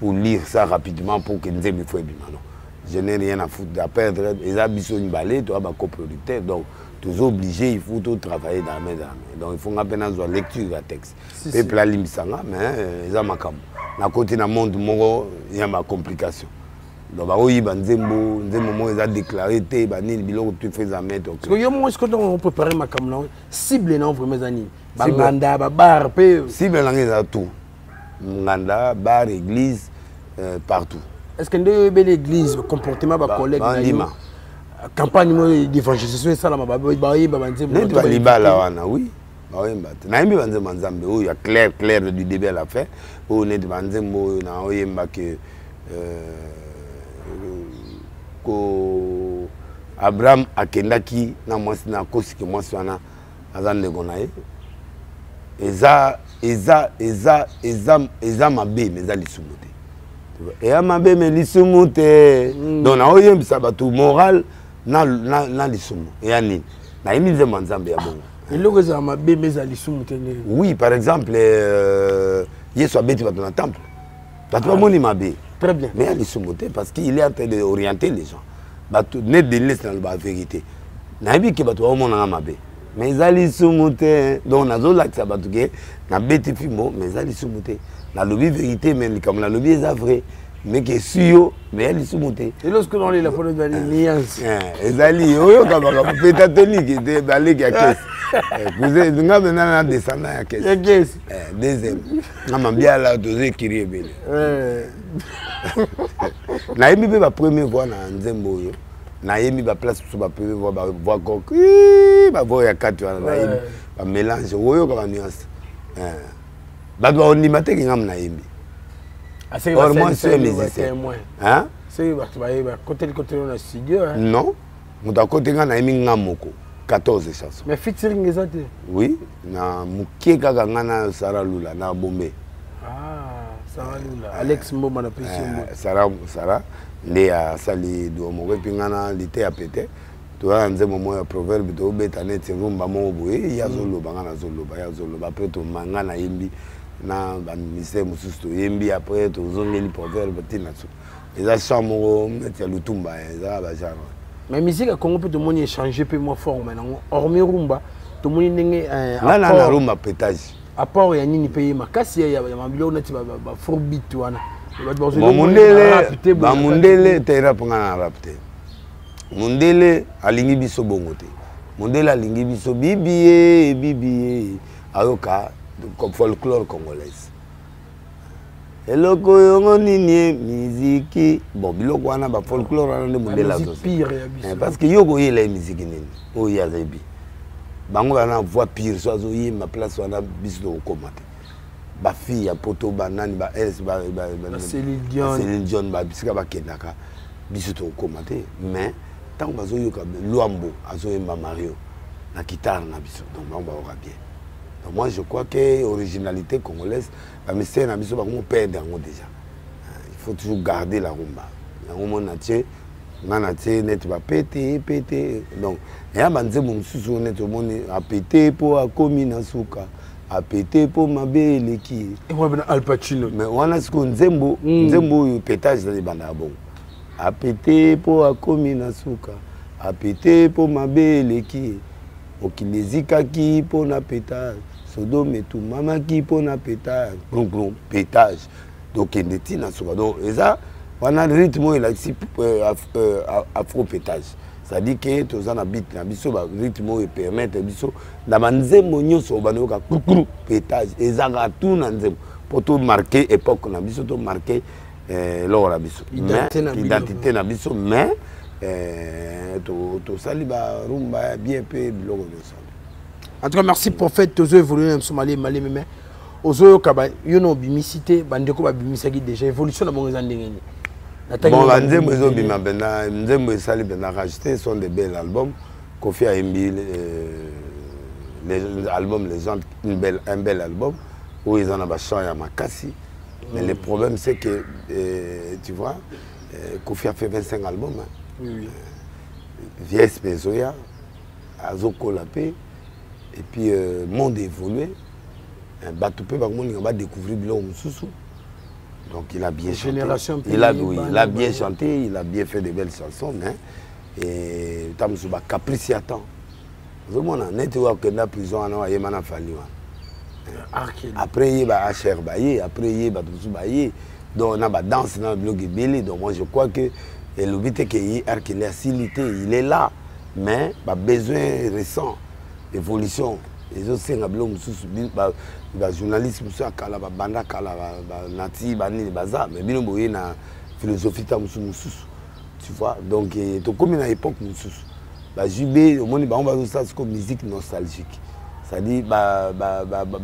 pour lire ça rapidement pour que nous ayons fait bima non. Je n'ai rien à foutre à perdre. Les habits une balai, toi ma coproducteur donc toujours obligé, il faut tout travailler dans la main. Donc il faut apprendre à lecture de texte. Et puis la limisanga, mais ils ont ma cam. Na côté na monde moro, il y a ma complication. Donc bah oui, banzembo, nzembo ils ont déclaré té, banil biloko tu fais à mettre. Parce que yo moi est-ce que on préparer ma cam là, cible non vraiment ani. Banganda, bar, pe. Cible là ils ont tout. Nganda, bar, église, partout. Est-ce que ndé l'église comportement ba collègue na campagne d'évangélisation ça là ba banzembo. Ne doit libala wana oui. Naimbi banzembo nzambe oyo ya clair du début à la fin oyo ne banzembo na oyemba que ko Abraham akendaki na mwasi na kosiki mwasi wana azande gonaye eza mabe meza lisumu te eya mabe me lisumu te donc na oyembisa bato moral na lisumu eya nini nayebi nzembo nzambe ya bongo. Oui, par exemple, Yesu abeti dans le temple. Très bien. Mais il est parce qu'il est en train d'orienter les gens. Il est de l'Est dans la vérité. Il est que tu as mais ils allaient soumonter. Donc, on a dit que ça va être un bête fimo, mais ils allaient soumonter. La lobby vérité, mais comme la lobby est vrai. Mais qui est sûr, mais elle est sous-montée. Et lorsque l'on est la fois de l'alliance. Les alliés, peut-être qui était balé qui a caisse. Vous êtes maintenant descendant à caisse. Deuxième. On bien là, deux qui rient. Naïmi la première fois dans Nzembo. Naïmi la place sur la première fois, voir coq. Bah voir ya quatre ans. Naïmi la mélange. Oyo comme nuance. Bah on y maté qui ngam naïmi. Or, moi, je suis musicien. Hein? C'est côté dans le studio. Non. Mon côté, on a mis 14 chansons. Mais featuring les autres? Oui. Na Mouké Kagana Sarah Lula, na Bombé. Ah, Sarah Lula. Alex Mboma na Sarah, Léa Sali Douamore, puis on a l'été à péter. toza na nzembo moko ya proverbe tobeta neti rumba moko boye ya zoloba nga na zoloba ya zoloba apres tomanga na yembi na baministère mosusu toyembi apres tozongeli proverbe ntina so eza champ moko neti ya lutumba ezaka bagenre. Mais musique à Congo peut te montrer changer peu moins fort maintenant. Hormis rumba, tout le monde n'est pas. Là, la rumba pétage. À part il y a ni pays ma casse il y a ma bilo na tu vas fort beat toi na. Mundele te rap nga rapte. Mundele alingi biso bongote. Mundele alingi biso bibié ayoka comme folklore congolaise. Eloko yongo nini musique bon biloko wana ba folklore wana nde mondela zo parce que yoko yela musique nini o ya zebi bango wana voix pire so azo yima place wana biso komate ba fille ya poto banani ba els ba Céline Dion ba bisika ba kendaka biso to komate mais tant bazo yoka Luambo azo yemba Mario na guitare na biso donc bango ba ora bien. Donc moi je crois que l'originalité congolaise, la mystère n'a pas perdre déjà. Il faut toujours garder la rumba. La rumba natie, net va péter. Donc il y a des gens net au monde a pété pour a commis na souka, a pété pour ma belle qui. Et moi ben Al Pacino. Mais on a ce qu'on nzembo pétage dans les bandes bon. A pété pour a commis na souka, a pété pour ma belle qui. Okilezika qui pour na pétage. Sodome tout maman qui pour na pétage, pétage. Donc il est na soba. Donc ça, on a le rythme là ici afro pétage. Ça dit que tous en habite na biso ba rythme et permettre biso na manzembo nyoso banoka kukuru pétage. Et ça ga tout na nzembo pour tout marquer époque na biso to marquer l'or la biso. Identité na biso mais to sali ba rumba bien peu biloko nyoso. En tout cas, merci prophète. Tozo évolué en Somalie, Mali, mais Ozo Kaba, yono bimicité, bandeko ba bimisaki déjà évolution na bon ezandengeni. Bon, nzembo ezo bima bena, nzembo esali bena rajouté sont des bels albums. Kofi Ayembi les albums légende, un bel album où ils en ont chant ya makasi. Mais le problème c'est que tu vois, Kofi a fait 25 albums. Hein. Oui. Vies Pezoya, Azoko Lapé. Et puis, le monde évolué. Batoupe va découvrir Bilon Moussoussou. Donc, il a bien chanté. Il a bien chanté, il a bien fait de belles chansons. Hein. Et Tamsouba Capriciatan. Vraiment, on a été dans la prison, on a été fallu. Après, il y a HR Baye, après, il y a Baye. Donc, on a la danse dans le blog Bélé. Donc, moi, je crois que le but est qu'il est facilité, il est là. Mais, il a besoin récent. Évolution les autres c'est ngablo mususu ba journaliste mususu akala ba banda kala ba nati ba nini baza mais bino boye na philosophie ta mususu tu vois donc to comme na époque mususu ba jubé au monde ba on va ça comme musique nostalgique ça dit ba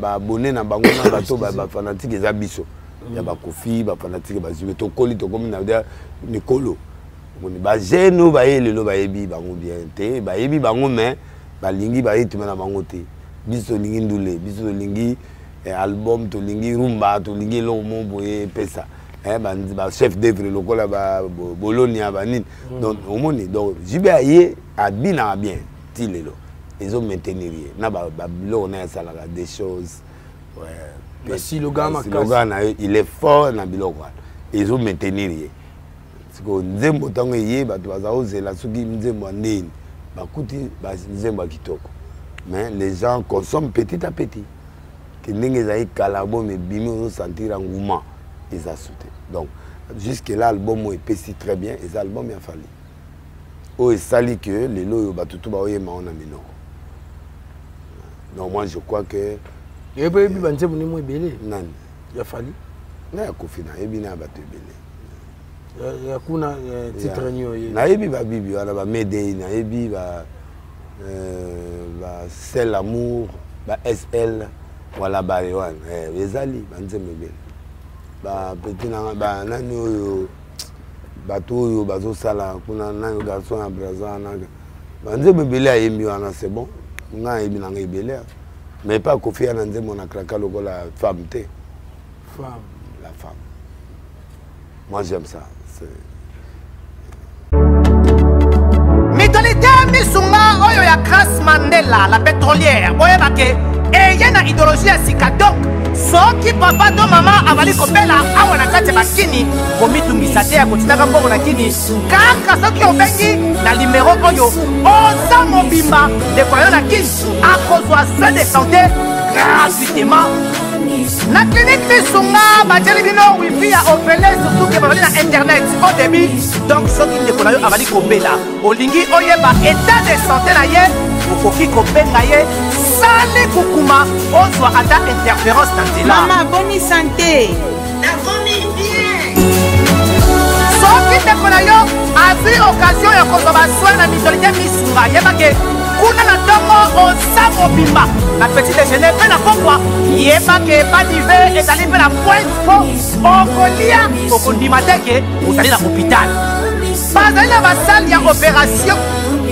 abonné na bango na bato ba fanatique eza biso ya ba Kofi ba fanatique ba jubé to koli to comme na Nicolo on ba jeune ba yelelo ba yebi bango bien te ba yebi bango mais balingi ba rythme na bango te biso lingi ndule biso lingi album to lingi rumba to lingi lo mo boye pesa ba chef d'œuvre lokola ba Bologna ba nini donc omoni donc jibe aye abina bien tilelo ils ont maintenir na ba lo na sala des choses ouais si le gars il est fort na biloko ils ont maintenir parce que nzembo tango yé ba to baza ozela soki nzembo ndeni mais les gens consomment petit à petit. Que les calabo mais bimi sentir engouement ils a sauté. Donc jusque là l'album est pessi très bien et l'album a fallu. Oh et sali que les loyo batutu ba oyema on a minoko. Donc moi je crois que et puis banze boni mo belé. Nan. Il a fallu. Na Kofi na ebina batu belé. Ya kuna titre nyo ye na yebi ba bibi wana ba Medei na yebi ba Sel Amour ba SL wala ba wana ezali banzembe bele ba petit na ba nani oyo bato oyo bazo sala kuna nani garçon na Brazza na banzembe bele ayembi wana c'est bon nga yebi na ngebele mais pas Kofi na nzembo na kraka lokola femme te la femme moi j'aime ça. Mentalité misunga oyo ya Grace Mandela la pétrolière boyeba ke eye na idéologie ya sika donc soki papa to mama avali kopela awa na kati ya bakini komitungisa te ya kotinaka mbongo na kini kaka soki obengi na limero oyo oza mobimba ndeko yo na kini akozwa soin de santé gratuitement na clinique misunga batieli bino wifi ya opele surtout ke bazali na internet au début donc soki ndeko na yo avali kopela olingi oyeba état de santé na ye okoki kobenga ye sali kukuma ozwa ata interférence na nzela mama boni santé nakomi bien soki ndeko na yo azwi occasion ya kozwa basoi na misolite misunga yebake kuna na ntongo oza mobimba na petit déjeuner mpe na pokwa yebake badive ezali mpe na pointe po okolia okondima teke ozali na hôpital bazali na basale ya opération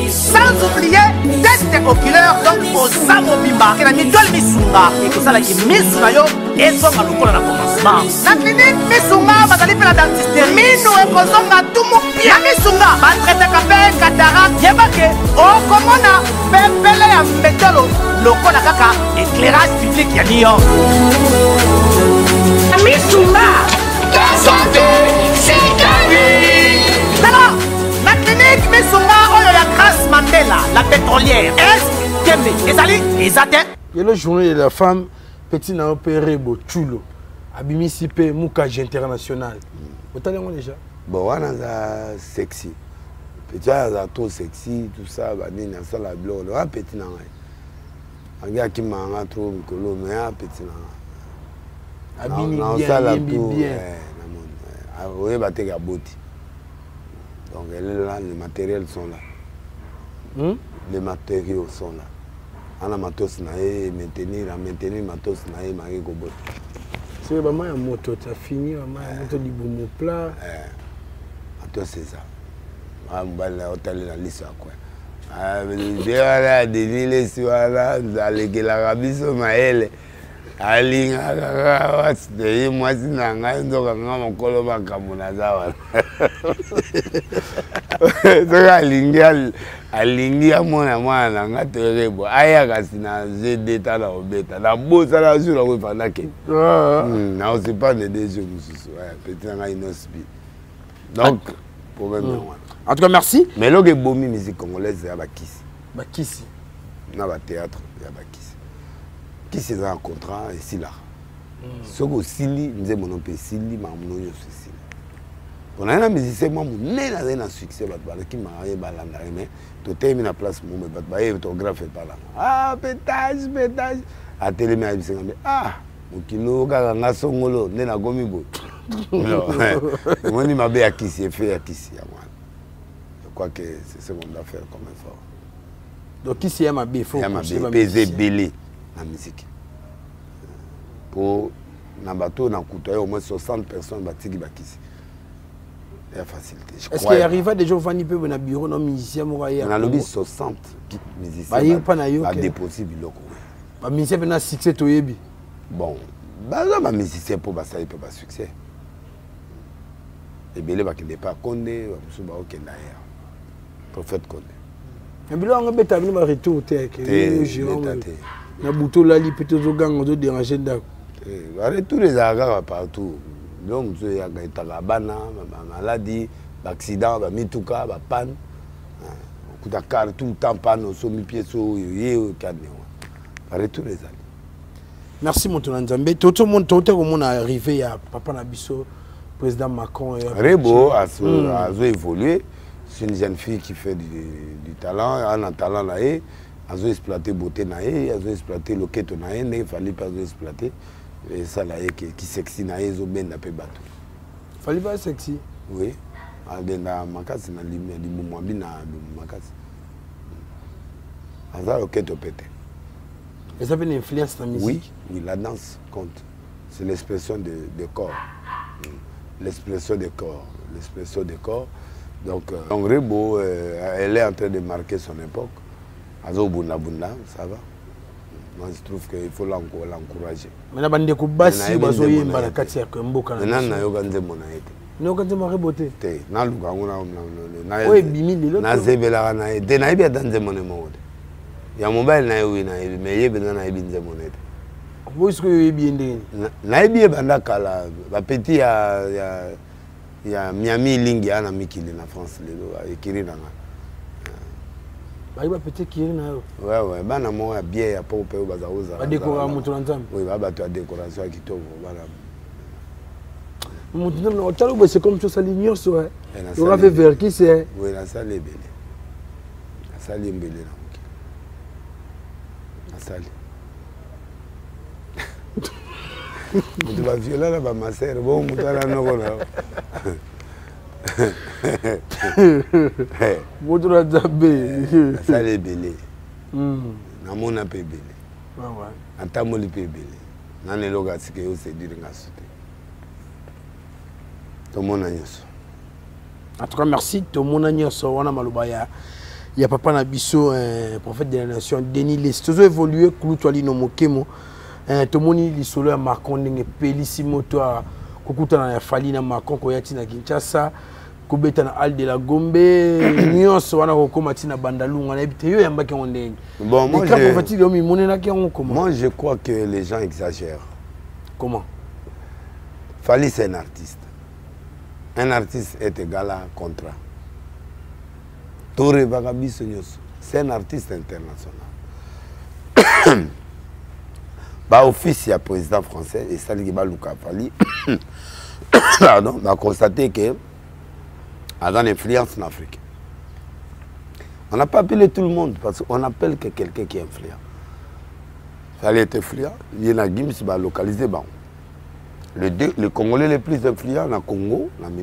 sans oublier test oculaire donc oza mobimba ke na mitole misunga ekosalaki misu na yo ezonga lokola na commencement na clinique misunga bazali mpe na dentiste minu ekozonga tumu pia na misunga batretaka mpe cataracte yebake okomona pepele ya mbetolo lokola kaka éclairage public ya New York na misunga ta santé c'est ta vie alors la clinique misunga oyo ya Grace Mandela la pétrolière est kembe ezali ezate et le journée de la femme petit na opéré bo chulo abimisi pe mukaji international otali ngo déjà bon wana za sexy petit za trop sexy tout ça ba nini ça la blonde wa petit na ngai anga ki manga trop mikolo mais a petit na abini bien oui ba te ga boti donc là les matériels sont là les matériaux sont là ana matos na e maintenir matos na e mari ko boti c'est ba ma moto ta fini ma moto di bomo plat matos c'est ça ah mbala hôtel na liste quoi ah bien là deviner si voilà avec la rabiso maele alinga kaka de moi sinanga ndoka ngama kolo bakamuna zawa donc alingi amona mwana ngaterebo aya kasina zede tala obeta na bosa la jour ko fanda ke na on sait pas de deux jours mususu petit nga inosbi donc problème en tout cas merci mais loge bomi musique congolaise ya bakisi na ba théâtre ya bakisi qui c'est un contrat ici là ce que sili nous avons un peu sili mais nous avons aussi on a un musicien moi on a un succès qui m'a balanda mais tout est mis en place moi mais photographe pas là ah pétage à télé mais ah mon kilo kanga songolo ndena gomi bo moi ni m'a bien qui s'est fait ici à moi je crois que c'est ce qu'on doit faire comme effort donc qui c'est ma bien faut peser belé la musique pour na bateau na kuta au moins 60 personnes batiki bakisi la facilité est-ce qu'il arrive des gens vani peu na bureau no musicien moya on a lobby 60 musiciens ba yi pa na yo ba déposer biloko ba musicien na succès toyebi bon ba musicien pour basali pe ba succès et belé ba kende pa Condé ba musu ba okenda ya prophète Condé mais biloko beta bino ba retour te que gérant na buto lali peut-être zoganga do déranger ndako retour les aga partout donc il y a des bana maladie accident ba mituka ba panne kuta car tout le temps panne so mi pied so ye kadne retour les aga merci mon tonanzambe toto mon toto comme on arrivé à papa na biso président Macron Rebo a évolué. C'est une jeune fille qui fait du talent, elle a un talent là, elle a exploité beauté là, elle a exploité le quête là, il fallait pas exploiter et ça là qui sexy là, ils ont bien tapé bateau. Fallait pas sexy. Oui. Dans makasi na limumwambi na makasi. Azar le quête pété. Et ça fait une influence dans la musique. Oui, oui, la danse compte. C'est l'expression de corps. L'expression des corps. L'expression des corps. Donc, Rebo, elle est en train de marquer son époque. Azo Bunda Bunda, ça va. Moi, je trouve qu'il faut l'encourager. Maintenant, il y a des gens qui ont été Non, quand tu m'as reboté. Te, na luka ngona na. Ouais, bimi lelo. Na zebela na e. De na ibi atanze mone mo. Ya mobile na ewi na ebi me yebe na ebi nze mone. Vous est-ce que vous bien ndeni? Na ebi banda kala ba petit ya Miami lingi ana mikili na France lelo ekiri na nga. Ba ba petit kiri na yo. Ouais bana mo ya bien ya po pe baza oza. Ba décorer mutu na nzambe. Oui, ba to décoration ya kitoko bana. C'est comme ça, ça l'ignore, ouais. On a fait vers qui c'est? Oui, la salle est belle. La salle est belle. La salle. Tu vas violer là-bas, ma sœur. Bon, tu vas là, non, là. La salle est belle. Namona pe belle. Ouais, ouais. Antamoli pe belle. Nane loga sike yo se dire nga soute. En tout cas, merci. Tout le monde a dit il y a papa Nabiso, prophète de la nation, Denis Les. Tout évolué, Koutoali no Mokemo. Tout le monde a dit solo à Macron, Pélissimo, toi, Kokuta na Fali na Macron, Koyati na Kinshasa, Kobeta na Al de la Gombe, Nyos, wana Kokomati na Bandalou, on a habité yo yamba ki on est. Bon, moi je crois que les gens exagèrent. Comment? Fali c'est un artiste. Un artiste est égal à un contrat. Toré Bagabi c'est un artiste international. Bah office il y a président français et ça qui va Luka Fali. Pardon, va constater que a dans l'influence en Afrique. On n'a pas appelé tout le monde parce qu'on appelle que quelqu'un qui est influent. Fali est influent, il y a une Gims va localiser bon. Les Congolais les plus influents dans le Congo, dans le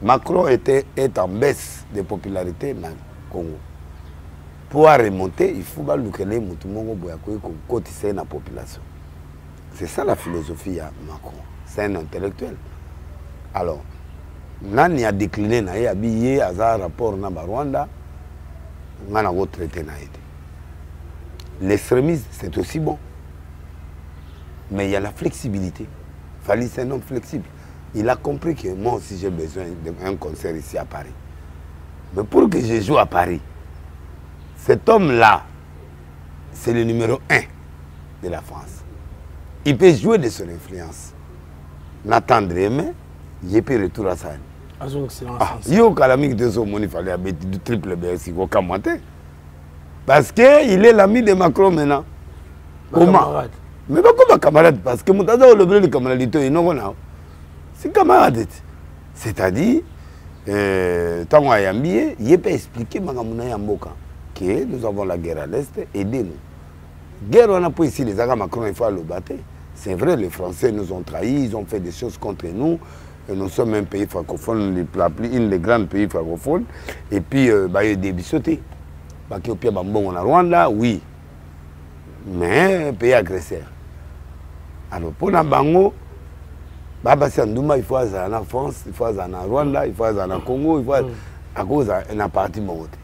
Macron est en baisse de popularité dans le Congo. Pour remonter, il faut que la population. C'est ça la philosophie de Macron. C'est un intellectuel. Alors, Nani a décliné, il a habillé à un rapport dans le Rwanda, on a retraité. L'extrémisme, c'est aussi bon. Mais il y a la flexibilité. Fali, c'est un homme flexible. Il a compris que moi aussi j'ai besoin d'un concert ici à Paris. Mais pour que je joue à Paris, cet homme-là, c'est le numéro 1 de la France. Il peut jouer de son influence. N'attendre, mais il peut retourner à ça. Il y a un ami qui il fallait avoir du triple BS, il faut commenter. Parce qu'il est l'ami de Macron maintenant. Comment? Mais pas comme un camarade, parce que mon tata le camarade, c'est camarade. C'est-à-dire, tant qu'on a ambillé, il peut expliquer que nous avons la guerre à l'Est, aidez-nous. Guerre, on a pas ici les Arabes Macron, il faut le battre. C'est vrai, les Français nous ont trahis, ils ont fait des choses contre nous. Et nous sommes un pays francophone, un des grands pays francophones. Et puis, il y a des bissotés. Il y a des Rwanda, oui. Mais un pays agresseur. Alors, pour la Bango, il faut aller en France, il faut aller en Rwanda, il faut aller en Congo, il faut aller à cause d'un parti monté.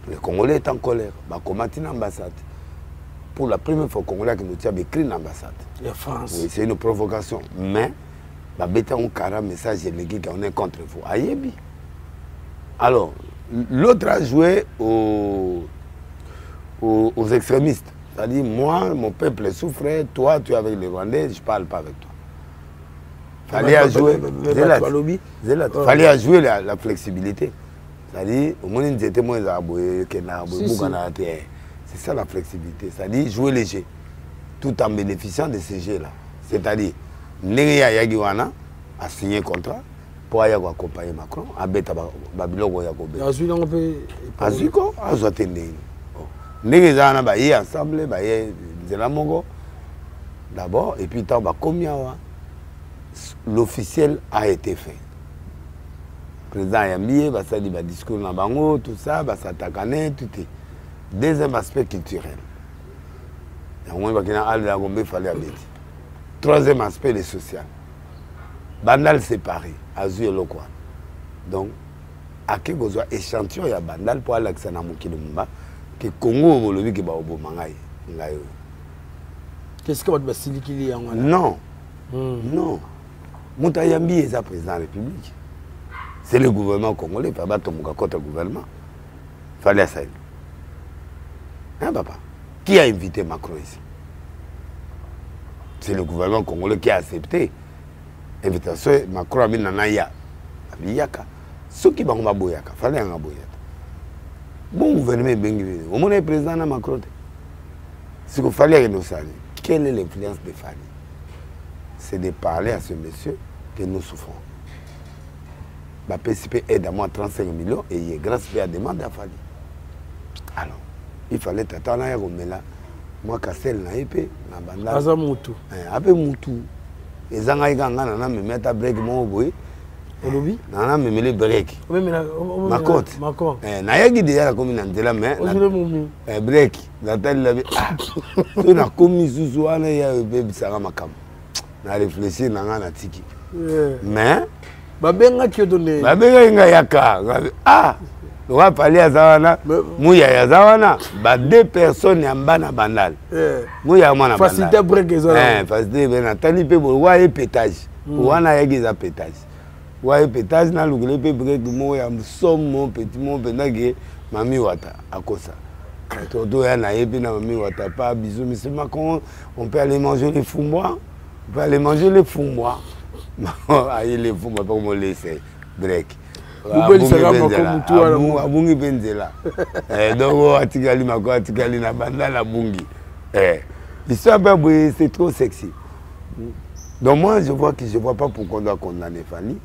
Le Congolais est en colère. Il combat une ambassade. Pour la première fois, le Congolais qui nous tient écrit une ambassade. La France. Oui, c'est une provocation. Mais, il y a un message qu'on est contre vous. Ayebi. Alors, l'autre a joué aux extrémistes. C'est-à-dire, moi, mon peuple souffrait, toi, tu es avec les Rwandais, je ne parle pas avec toi. Fallait jouer. Fallait jouer la flexibilité. C'est-à-dire, au moins, ils étaient moins aboués que c'est ça la flexibilité. C'est-à-dire, jouer léger, tout en bénéficiant de ces jeux-là. C'est-à-dire, Néria Yagiwana a signé un contrat pour aller accompagner Macron, à Beta Babylone Yakobe. Azuko, Azotende. Nous avons ensemble, d'abord, et puis l'officiel a été fait. Le président Yambié, il a dit discours dans Bango, tout ça, il tout est. Deuxième aspect culturel. Troisième aspect, le social. Bandal séparé, Azu et Lokwa. Donc, à quel besoin échantillon il y a Bandal pour aller à Mukilumba. Que Congo qui va au Mangaï. Qu'est-ce que votre basilique est en Non. Non. Moutayambi est président de la République. C'est le gouvernement congolais. Il fallait tomber contre le gouvernement. Il fallait ça. Hein, papa? Qui a invité Macron ici? C'est le gouvernement congolais qui a accepté l'invitation. Macron a mis Nanaya. Abiyaka. Ceux qui vont boyaka, il fallait un boyaka. Bon gouvernement est bien guidé. Au moins, le président de Macron. Ce qu'il fallait que nous sachions, quelle est l'influence de Fali? C'est de parler à ce monsieur que nous souffrons. La PCP aide à moi 35 millions et grâce à la demande à Fali. Alors, il fallait attendre à Romela. Moi, Cassel n'a épée. Aza Moutou. Après Moutou. Et Zangaïga, on me met à break mon boy. Olobi? Nana me met le break. Ma côte. Ma côte. N'a pas dit la commune de la main. Break. La tête la vie. On a commis sous soi, il y a un bébé Saramakam. On a réfléchi, on a tiki. Mais. Babenga qui a donné. Babenga yaka. Ah! On va parler à Zawana. Mouya ya Zawana. Deux personnes en bas na bandal. Mouya mana bandal. Facilité break. Facilité break. Tani pe bo wa pétage. Wana yegi pétage. Ouais, pétage na lugule pe break mo ya somme mon petit mon benage mami wata akosa. Todo ya na yebi na mami wata pas bisous monsieur Macron, on peut aller manger les fous-moi. On peut aller manger les fous-moi. Aïe les fous-moi pas comment laisser break. Abungi benzela. Donc atikali mako atikali na banda la bungi. L'histoire c'est trop sexy. Donc moi je vois pas pourquoi on doit condamner Fali.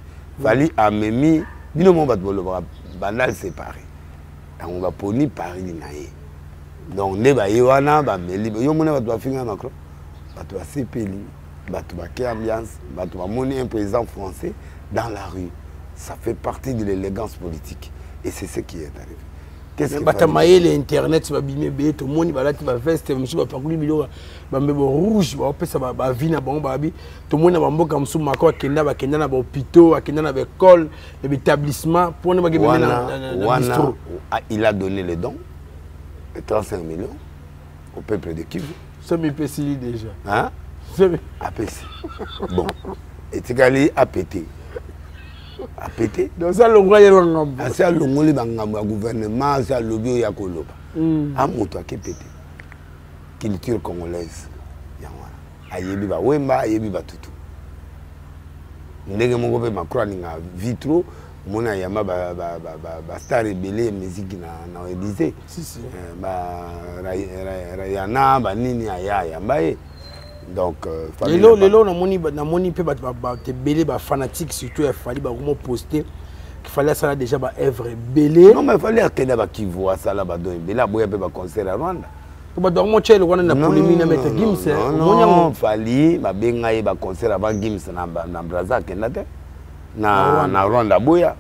Fali a mis binomo batbolo bandal séparé. On va poni Paris naé. Donc ne ba yewana ba meli yo mona batwa finga Macron. Batwa sepeli, batwa ke ambiance, batwa moni un président français dans la rue. Ça fait partie de l'élégance politique et c'est ce qui est arrivé. Qu'est-ce que Batamaye l'internet va bimé bé tout monde va là tu vas veste monsieur va parler biloko ba mbebo rouge va pesa ba vina ba babi tout monde va mboka msu mako akenda ba kenda na ba hôpitaux akenda na ba école les établissements pour ne pas que il a donné les dons de 35 millions au peuple de Kivu. Ça me pécili déjà. Hein? A pécili. Bon. Et Tigali a pété. A pété. Donc ça le roi est l'engam. C'est à l'ongoli bangamba gouvernement, c'est à l'obio ya koloba. A moto qui pété. Culture congolaise. Ayebi ba wemba, ayebi ba tutu. Ndenge moko pe Macron ninga vitro, mona yama ba star rebelle musique na Élysée. Si si. Ba Rayana ba nini aya yambaye. Donc lelo na moni pe ba te belé ba fanatique surtout il fallait ba comment poster qu'il fallait ça déjà ba œuvre belé. Non mais il fallait que ba qui voit ça là ba do belé boya pe ba concert à Rwanda. Ba do mo chelo wana na polémique na mettre Gims. Non, fallait ba benga ba concert avant Gims na Brazza kendate. Na Rwanda boya.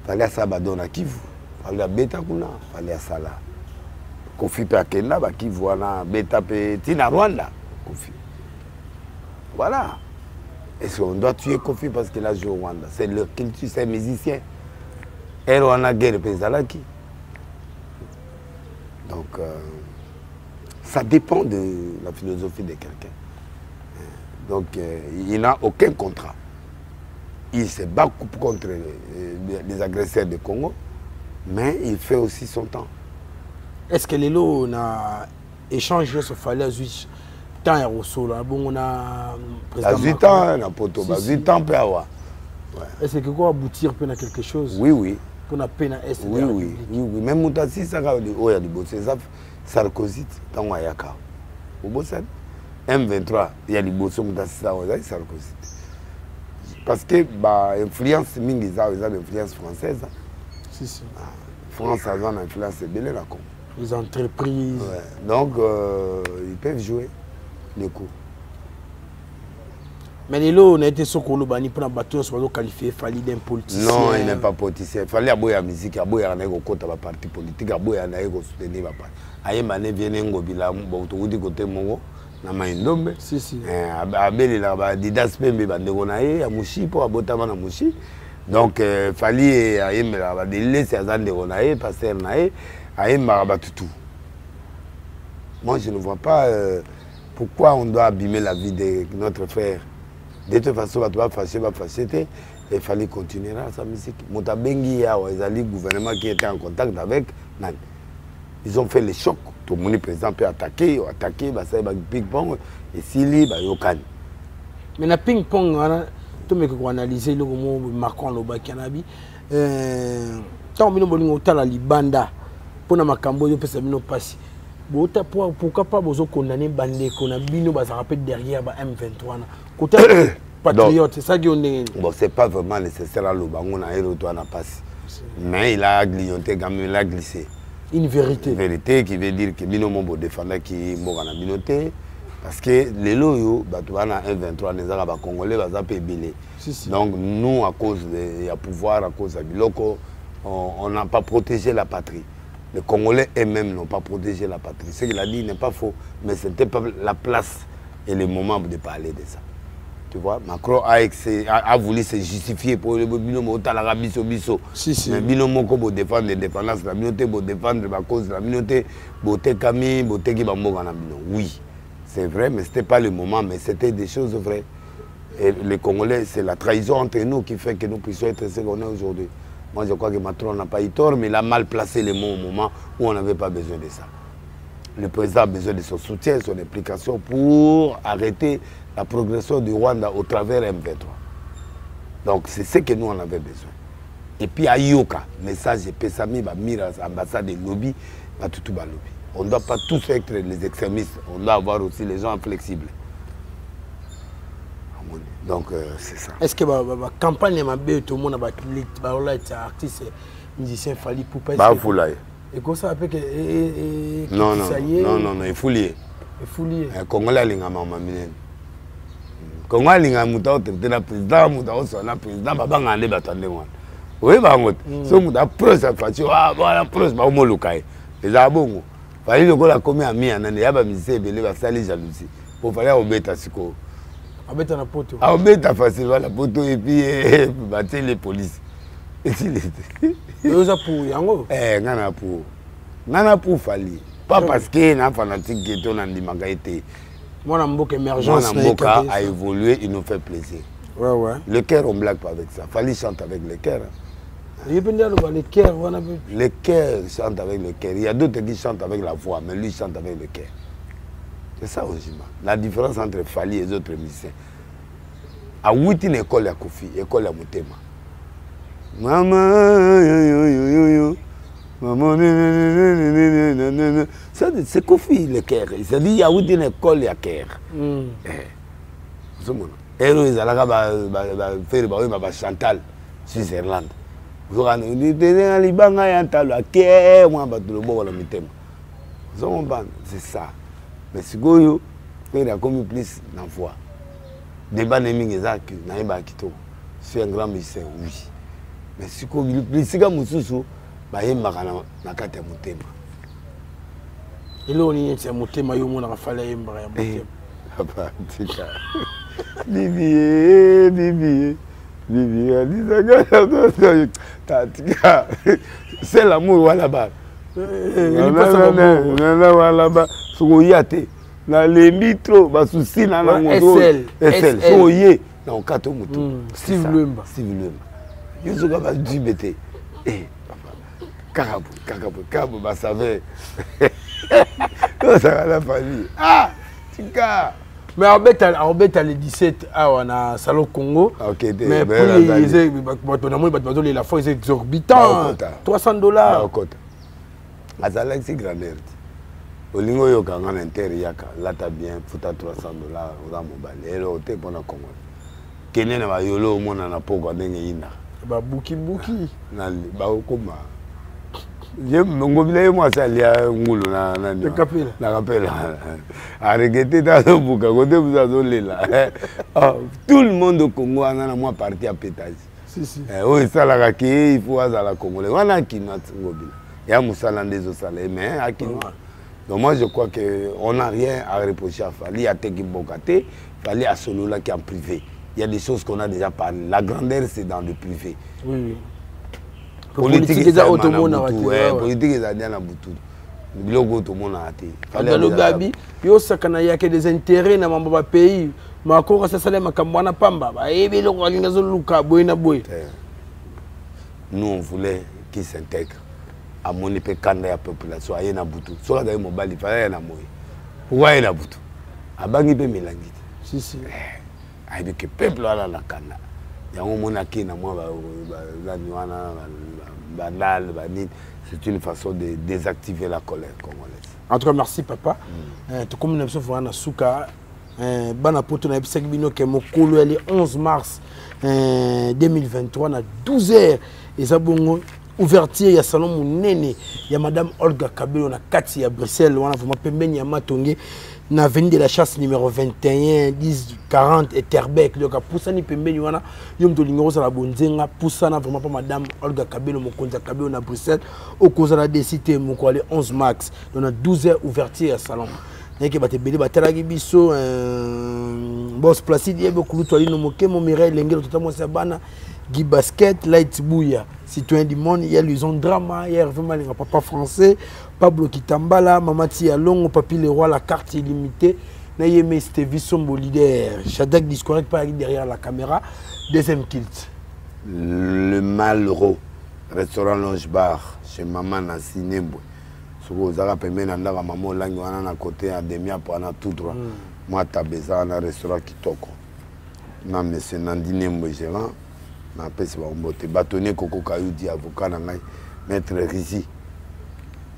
Fallait ça ba do na Kivu. Fallait beta kuna, fallait ça là. Kofi pe akenda ba qui voit na beta pe tina Rwanda. Kofi. Voilà. Est-ce qu'on doit tuer Kofi parce qu'il a joué au Rwanda? C'est leur culture, c'est un musicien. Et on a guerre Pézalaki. Donc, ça dépend de la philosophie de quelqu'un. Donc, il n'a aucun contrat. Il se bat contre les agresseurs du Congo, mais il fait aussi son temps. Est-ce que les lots ont échangé sur Falaise? Tant et Rousseau là, bon on a président 8 ans na poto, 8 ans peut avoir. Est-ce que quoi aboutir peut na quelque chose? Oui oui. Pour na peine est. Oui. Même Moutasi ça va oh ya libosé ça Sarkozy tant ayaka. Au Bossan M23 il y a libosé Moutasi ça Sarkozy. Parce que bah influence mingi ça influence française. Si si. France a une influence belle là comme. Les entreprises. Ouais. Donc ils peuvent jouer les coups. Mais les lots, on a été sokolo bani pour un bateau sur le qualifié Fali d'un politicien. Non, il n'est pas politicien. Fali a beau la musique, a beau y aller au côté de la parti politique, a beau y aller au soutenir la parti. Aïe mané vient ngobila, bon tout dit côté mongo, na maindombe. Si si. Abeli la ba didas pembe bande gonaye, a mushi pour abota na mushi. Donc Fali a aimé la ba délai c'est azande gonaye, passer nae, a aimé ba tout. Moi je ne vois pas pourquoi on doit abîmer la vie de notre frère De toute façon, tu vas fâcher, il fallait continuer sa musique. Motabengi, il y a le gouvernement qui était en contact avec Nani. Ils ont fait les chocs. Tout le monde, par exemple, attaqué, ça va ping-pong, et Sili, Yokan. Mais le ping-pong, tout le monde analyser le mot Macron, le Bakanabi. Quand on a la Libanda, pour la Macambo, on peut se passer. Pourquoi pas vous condamner Bandé qu'on a bino derrière M23 côté patriote, c'est ça qu'on est. Bon, c'est pas vraiment nécessaire à l'Obango, on a un passe. Mais il a grignoté, il a glissé. Une vérité. Une vérité qui veut dire que Bino Mombo défendait qui Morana Binoté. Parce que les loyaux, on a M23, les Arabes congolais, ils ont belé. Donc nous, à cause du pouvoir, à cause de Biloko, on n'a pas protégé la patrie. Les Congolais eux-mêmes n'ont pas protégé la patrie. Ce qu'il a dit n'est pas faux, mais ce n'était pas la place et le moment de parler de ça. Tu vois, Macron a voulu se justifier pour le binomo l'Arabie biso. Mais binomo pour défendre l'indépendance de la minorité, pour défendre la cause de la minorité, pour Kami, pour Tekibambo. Oui, c'est vrai, mais ce n'était pas le moment, mais c'était des choses vraies. Et les Congolais, c'est la trahison entre nous qui fait que nous puissions être ce qu'on est aujourd'hui. Moi, je crois que Macron n'a pas eu tort, mais il a mal placé les mots au moment où on n'avait pas besoin de ça. Le président a besoin de son soutien, son implication pour arrêter la progression du Rwanda au travers M23. Donc, c'est ce que nous en avait besoin. Et puis, à Yoka, message Pesami, Miras, ambassade de lobby, tout lobby. On ne doit pas tous être les extrémistes, on doit avoir aussi les gens flexibles. Donc, c'est ça. Est-ce que la campagne est tout le monde a artiste, musicien, Fali Poupa? Et comment ça appelle que. Non, il faut lier. Il faut lier. Congolais a l'ingama mamine. Congolais a l'ingama mouta le président, mouta le président, babanga ande batande wana. Oui, bangot. So mouta proche facho, voilà proche ba omolukai. Les abongo. Fali le kola komi ami anane yaba mise belé ba sali jalousie. Pour fallait obeta siko. Obeta na poto. Obeta facile la poto et puis battre les polices. Et s'il était. Yoza pour yango. Nana pour Fali. Pas parce que na fanatique qui est en dimanga été. Moi Mboka émergence. Moi Mboka a évolué, il nous fait plaisir. Ouais ouais. Le cœur on blague pas avec ça. Fali chante avec le cœur. Il peut dire le cœur, on a vu. Le cœur chante avec le cœur. Il y a d'autres qui chantent avec la voix, mais lui chante avec le cœur. C'est ça aussi. La différence entre Fali et les autres musiciens. À 8 école à Kofi, école à Mutema. Maman, maman, c'est Kofi le cœur. Il s'est dit il y a 8 école à cœur. Et ils allaient faire Chantal, Suisse-Irlande. C'est ça. Mais si vous avez commis plus d'envoi, débat n'est pas c'est un grand musicien, oui. Mais si vous avez plus de mususu, vous avez nakate mutema. Et là, on est à mutema, yo mona fallait papa, tika. Bibi, c'est l'amour là-bas. Là-bas, soyate. Na lembi trop, ba souci na na moto. SL. Soye. Na okato moto. Steve Lumba. Yuzuka ba dibete. Karabu, ba savait. Ça va la famille. Ah, tika. Mais Arbet a le 17 on a Salon Congo. OK, mais pour les la fois exorbitant. $300. Azalexi grandeur. Olingo yo kanga na interiaka, lata bien, futa $300 oza mobile. Elo te pona Congo. Kene na bayolo mona na poko ndenge ina. Ba buki. Na ba okoma. Je ngobile moi ça lia ngulu na na kapela. Na kapela. Arrêtez dans buka côté vous azolela. Tout le monde au Congo ana na moi parti à pétage. Si. Oui, ça la il faut azala congolais. Wana kinat ngobile. Ya musala ndezo salé mais akino. Donc moi je crois qu'on n'a rien à reprocher à Fali, il y a Tekibokate, Fali à Solola qui est en privé. Il y a des choses qu'on a déjà parlé. La grandeur c'est dans le privé. Oui. Politique est à politique est à Boutou. Bilogo tout le monde a été. Dans le Gabi, il y a des intérêts dans mon pays. makoko sasala makambo wana pamba bayebi eloko balingi azoluka boye na boye. Nous on voulait qu'il s'intègre à mon épée kanda ya population aye na butu so ka mobali fa ya na moyi pourquoi na butu abangi pe melangi si si ayebi que peuple ala la kanda yango mona ki na moi ba niwana bandal banit c'est une façon de désactiver la colère congolaise. En tout cas merci papa. Tu comme nous sommes na suka bana poto na episaki bino ke mokolo le 11 mars 2023 na 12h eza bongo ouverture ya salon monene ya madame Olga Kabelo na kati ya Bruxelles wana vraiment pembeni ya Matonge na avenue de la Chasse numéro 21 10 40 et Terbec donc poussani pembeni wana yom to lingoro la bonzenga poussana vraiment pas madame Olga Kabelo mokonza Kabelo na Bruxelles au cause la décité moko le 11 mars donc na 12h ouverture ya salon neke bate beli batalaki biso boss Placide yebe kuluto ali no mokemo Mireille Lengelo totalement sabana Guy Basket, Light Bouya, citoyen du monde, il y a Luison Drama, il y a vraiment les papa français, Pablo Kitambala, Mamati Alongo, Papi Leroy, la carte illimitée, Nayeme Stevie Sombo leader, Shadak Discorrect pas derrière la caméra, deuxième kilt. Le Malraux, restaurant Longe Bar, chez Maman Nassi Nembwe. Ce que vous avez permis d'andar à Maman Langue, on a à côté à Demia pour aller tout droit. Moi, Tabeza, on a un restaurant qui toque. Non, monsieur Nandi Nembwe, gérant. Na pesi ba mbote bâtonnier Koko Kayudi avocat na ngai maître Rizi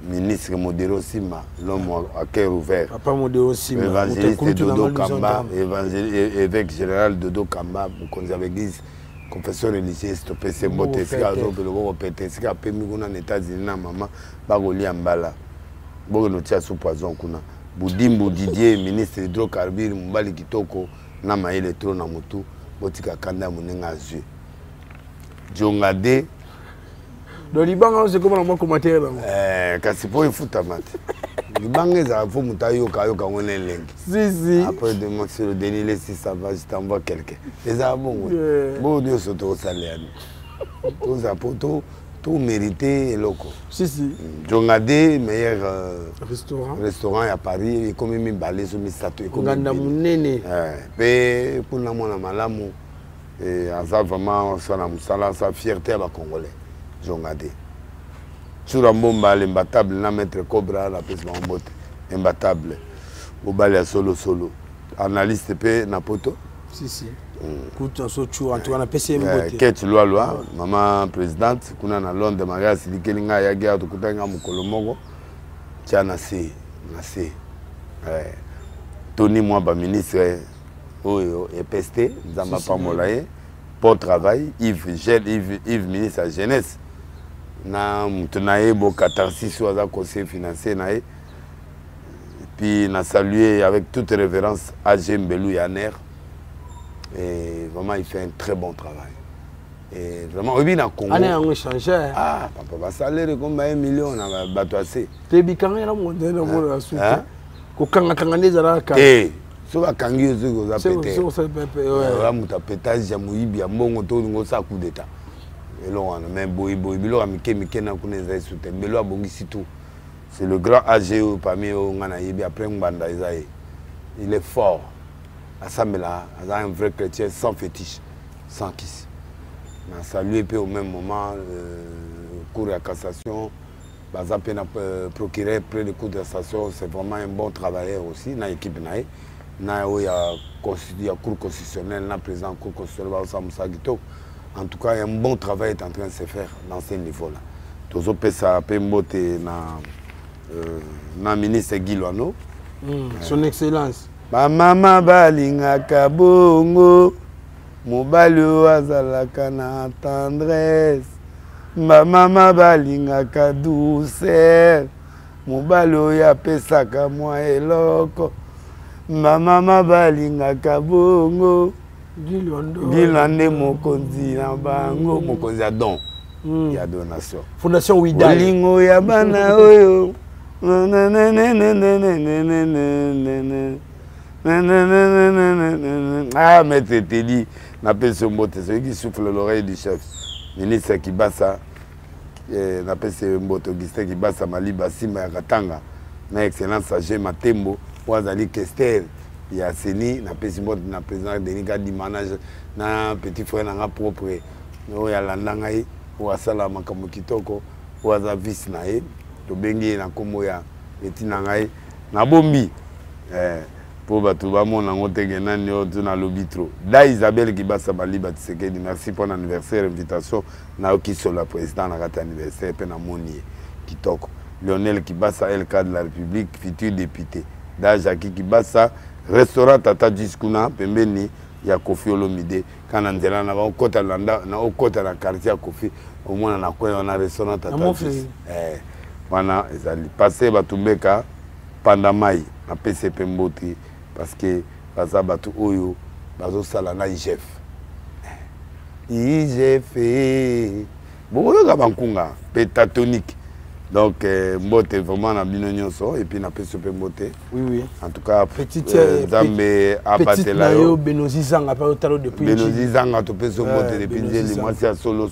ministre Modero Sima l'homme à cœur ouvert papa Modero Sima évangéliste Dodo Kamba évêque général Dodo Kamba mokonzi ya l'église confesseur religieux stopé se mbote sika zo pelo ko pété sika pemi kuna na États-Unis na mama ba kolia mbala boko no tia sous poison kuna Budimbu Didier ministre hydrocarbures mbali kitoko na maile tro na mutu botika kanda munenga azue Jongade. Dans Liban, c'est comment on commentaire là. Kasi po ifuta mate. Liban ça faut mutayo kayo ka on est link. Si. Après de moi sur le dénivelé si ça va, je t'envoie quelqu'un. Les bon. Bon Dieu se to salaire. Tout ça pour tout mérité et loco. Si. Jongade meilleur restaurant à Paris et comme mi balé sur mi sato et comme nganda munene. Pe pour na mona malamu. Et ça vraiment sa fierté à la Congolais. Jongade. Sur un bon bal imbattable, na mettre Cobra la peste mbote imbattable. Au bal solo. Analyste pe na poto. Si. Écoute en sochu en tout cas na PC mbote. Kate loi maman présidente kuna na Londres mariage silikelinga ya gya to kutanga mukolo moko. Tiana C. Tony Mwamba ministre Oyo EPST, Nzamba Pamolaye, pour travail, Yves ministre de la jeunesse. Na moutenaye bo catharsis soit un conseil financier nae. Puis na salué avec toute révérence AG Mbelou Yaner. Et vraiment il fait un très bon travail. Et vraiment oui na Congo. Année on échange. Ah papa va salaire comme 1 million na bato assez. Te bikanga na monde na mo la suite. Ko kanga ndezala ka. So bakangi ozo za pété. Ouais, muta pétage ya muibi ya mbongo to ngo sa coup d'état. Elo wana même boy bilo amike na kuneza isute. Mbelo abongisi tout. C'est le grand AGO parmi eux ngana yebi après Mbanda Isaïe. Il est fort. Asambela, un vrai chrétien sans fétiche, sans kiss. On a salué au même moment cour de cassation. Baza pena procureur près de cour de cassation, c'est vraiment un bon travailleur aussi dans l'équipe naïe. Il y a cour constitutionnelle, il y a président cour constitutionnelle, en tout cas, un bon travail est en train de se faire dans ce niveau-là. Tous les gens qui ont ministre Guy Loano. Son Excellence. Ma maman balinga kabongo, mobali azalaka na tendresse. Ma maman balinga ka douceur, mobali apesaka mwa eloko. Ma maman balinga kabongo, Gilande mokonzi na bango, mokonzi ya don, ya donation. Fondation Ouida. Lingo ya bana oyo. Ah, maître Teli, n'a pas ce mot, c'est celui qui souffle l'oreille du chef. Ministre Kibasa, n'a pas ce mot, Augustin Kibasa, Maliba, Sima, Katanga, na excellence Agé Matembo, Ouazali Kester, il y a Seni, na président Denis Kadi manage na petit frère na propre no ya landangai ou asala makambo kitoko ou aza vice na ye to bengi na kombo ya petit nangai na bombi pour bato bamona ngo tenge nani o tuna lobitro da Isabelle Kibasa Baliba Tshisekedi merci pour l'anniversaire invitation na okiso la président na kata anniversaire pe na moni kitoko Lionel Kibasa LK de la République futur député da Jackie Kibasa restaurant Tata Jiskuna pembeni ya Kofi Olomide kana nzela na ba kota landa na okota na quartier ya Kofi au moins na kwa na restaurant Tata wana ezali passé batumbeka pandamai na PCP Mboti parce que baza batu oyo bazo sala na IGF bon yoga bankunga pétatonique donc Mbote vraiment na bino nyonso et puis na PCP Mbote oui en tout cas petite Zambe abatela yo Benozi Zanga pa otalo depuis Benozi Zanga to PCP Mbote depuis les mois c'est solo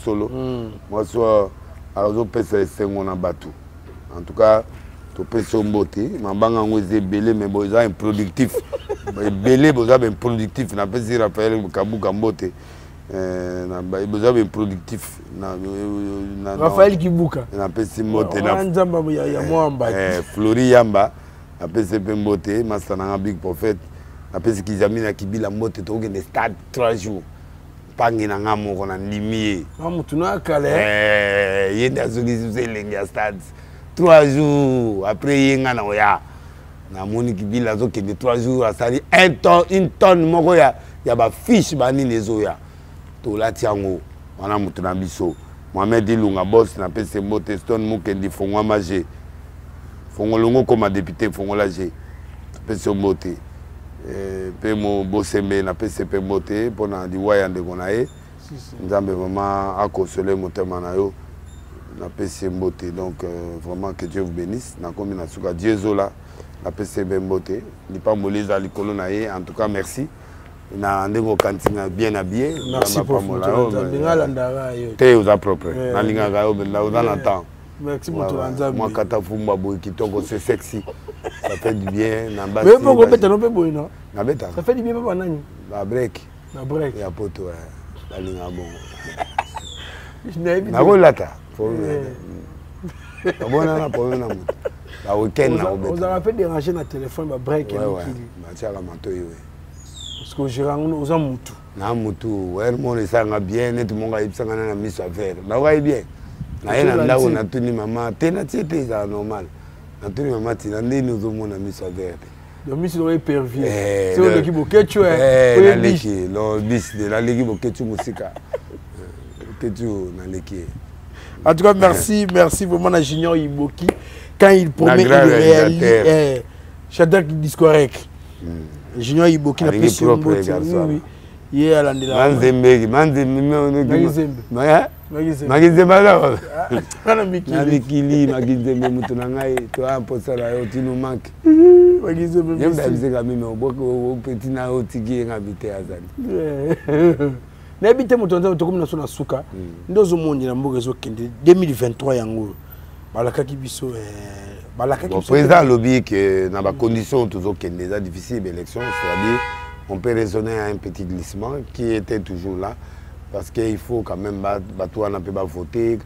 moi soit azo PCP sengo na batu en tout cas to PCP Mbote mabanga ngoze belé mais boza improductif belé boza improductif na PCP Raphaël Kabuka Mbote na boza improductif na Raphaël Kibuka na PCP Mbote na nzamba ya mwamba Flori Yamba na PCP Mbote master na big prophète na PCP Kizamina Kibila Mbote to ke stade 3 jours pangi na ngamo ko na ndimiye mutu na kale yenda azoki zelenge ya stade 3 jours après yenga na oya na moni Kibila azokende 3 jours asali 1 tonne moko ya ba fiche bani nezoya to lati yango wana mutu na biso Mohamed Ilunga boss na PCP Mbote Stone Mukendi Fongwa Maje Fongo longo comme député Fongo Lagé PCP Mbote pe mo bosembe na PCP Mbote pona diwaya ndeko na ye nzambe vraiment a consolé motema na yo na PCP Mbote donc vraiment que Dieu vous bénisse na komi na suka Diezola na PCP Mbote ni pas moleza likolo na ye en tout cas merci na ndeko kantinga bien habillé merci pour ngala ndara yo te uza propre na linga ga yo benda uza na temps merci pour ton nzambe moi kata fumba boy kitoko c'est sexy ça fait du bien na basi mais pourquoi beta no pe boy non na beta ça fait du bien papa nani na break ya poto la linga bon na ko lata pour bona na pour na mutu la weekend na obeta on a fait déranger na téléphone ba break ya mikili ba tiala matoyo parce que gérant oza mutu na mutu wer mo le sanga bien net monga ipsanga na miso affaire na wa bien na ye na ndako na tuni mama tena tiete za normal na tuni mama tina ndeni uzomona miso affaire le miso est pervers c'est le qui bokechu na leki lo bis de la leki bokechu musika kechu na leki en tout cas merci vraiment à Junior Iboki quand il promet il réalise Shadak Discorrect Junior Iboki na PCP Mbote oui ye alandela manzembe magizembe la na mikili magizembe mutu na ngai to amposa la yo tino manque magizembe yem da bizeka mimi oboko petit na otiki ngabite azali na bite mutu nza to komina sona suka ndozo mondi na mboka zo kende 2023 yango balakaki biso bon président lobby que dans la condition toujours qu'il est difficile l'élection c'est-à-dire on peut raisonner à un petit glissement qui était toujours là parce qu'il faut quand même battre on peut pas voter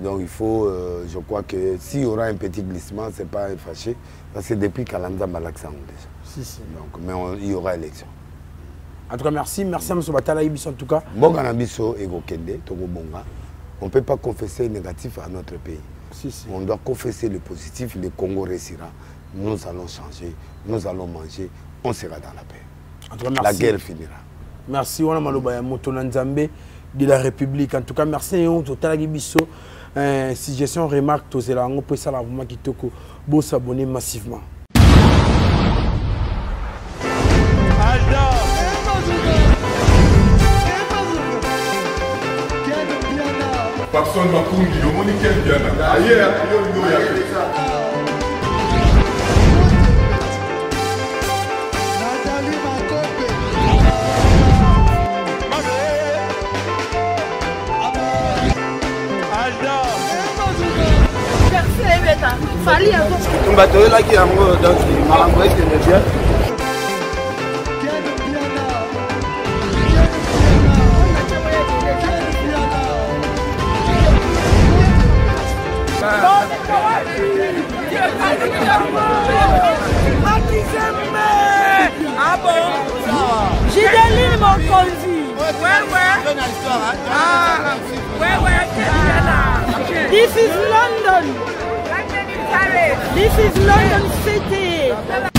donc il faut je crois que s'il y aura un petit glissement c'est pas fâché parce que depuis Kalanda Malaxa déjà donc mais il y aura élection. En tout cas merci à M. Batala Ibiso en tout cas bon Ganabiso et Gokende Togo Bonga on peut pas confesser le négatif à notre pays. On doit confesser le positif, le Congo réussira. Nous allons changer, nous allons manger, on sera dans la paix. En tout cas, la guerre finira. Merci, on a maloba Motona Nzambe de la République. En tout cas, merci on total Bisso. Si j'ai une remarque, tous les gens peut ça vraiment qui toko, beau s'abonner massivement. Personne m'a connu, on est quel bien là. Ailleurs, Fali à On va te là qui a donc Marambo est bien. Ah bon? Gideline mon conduit. This is London. This is London City.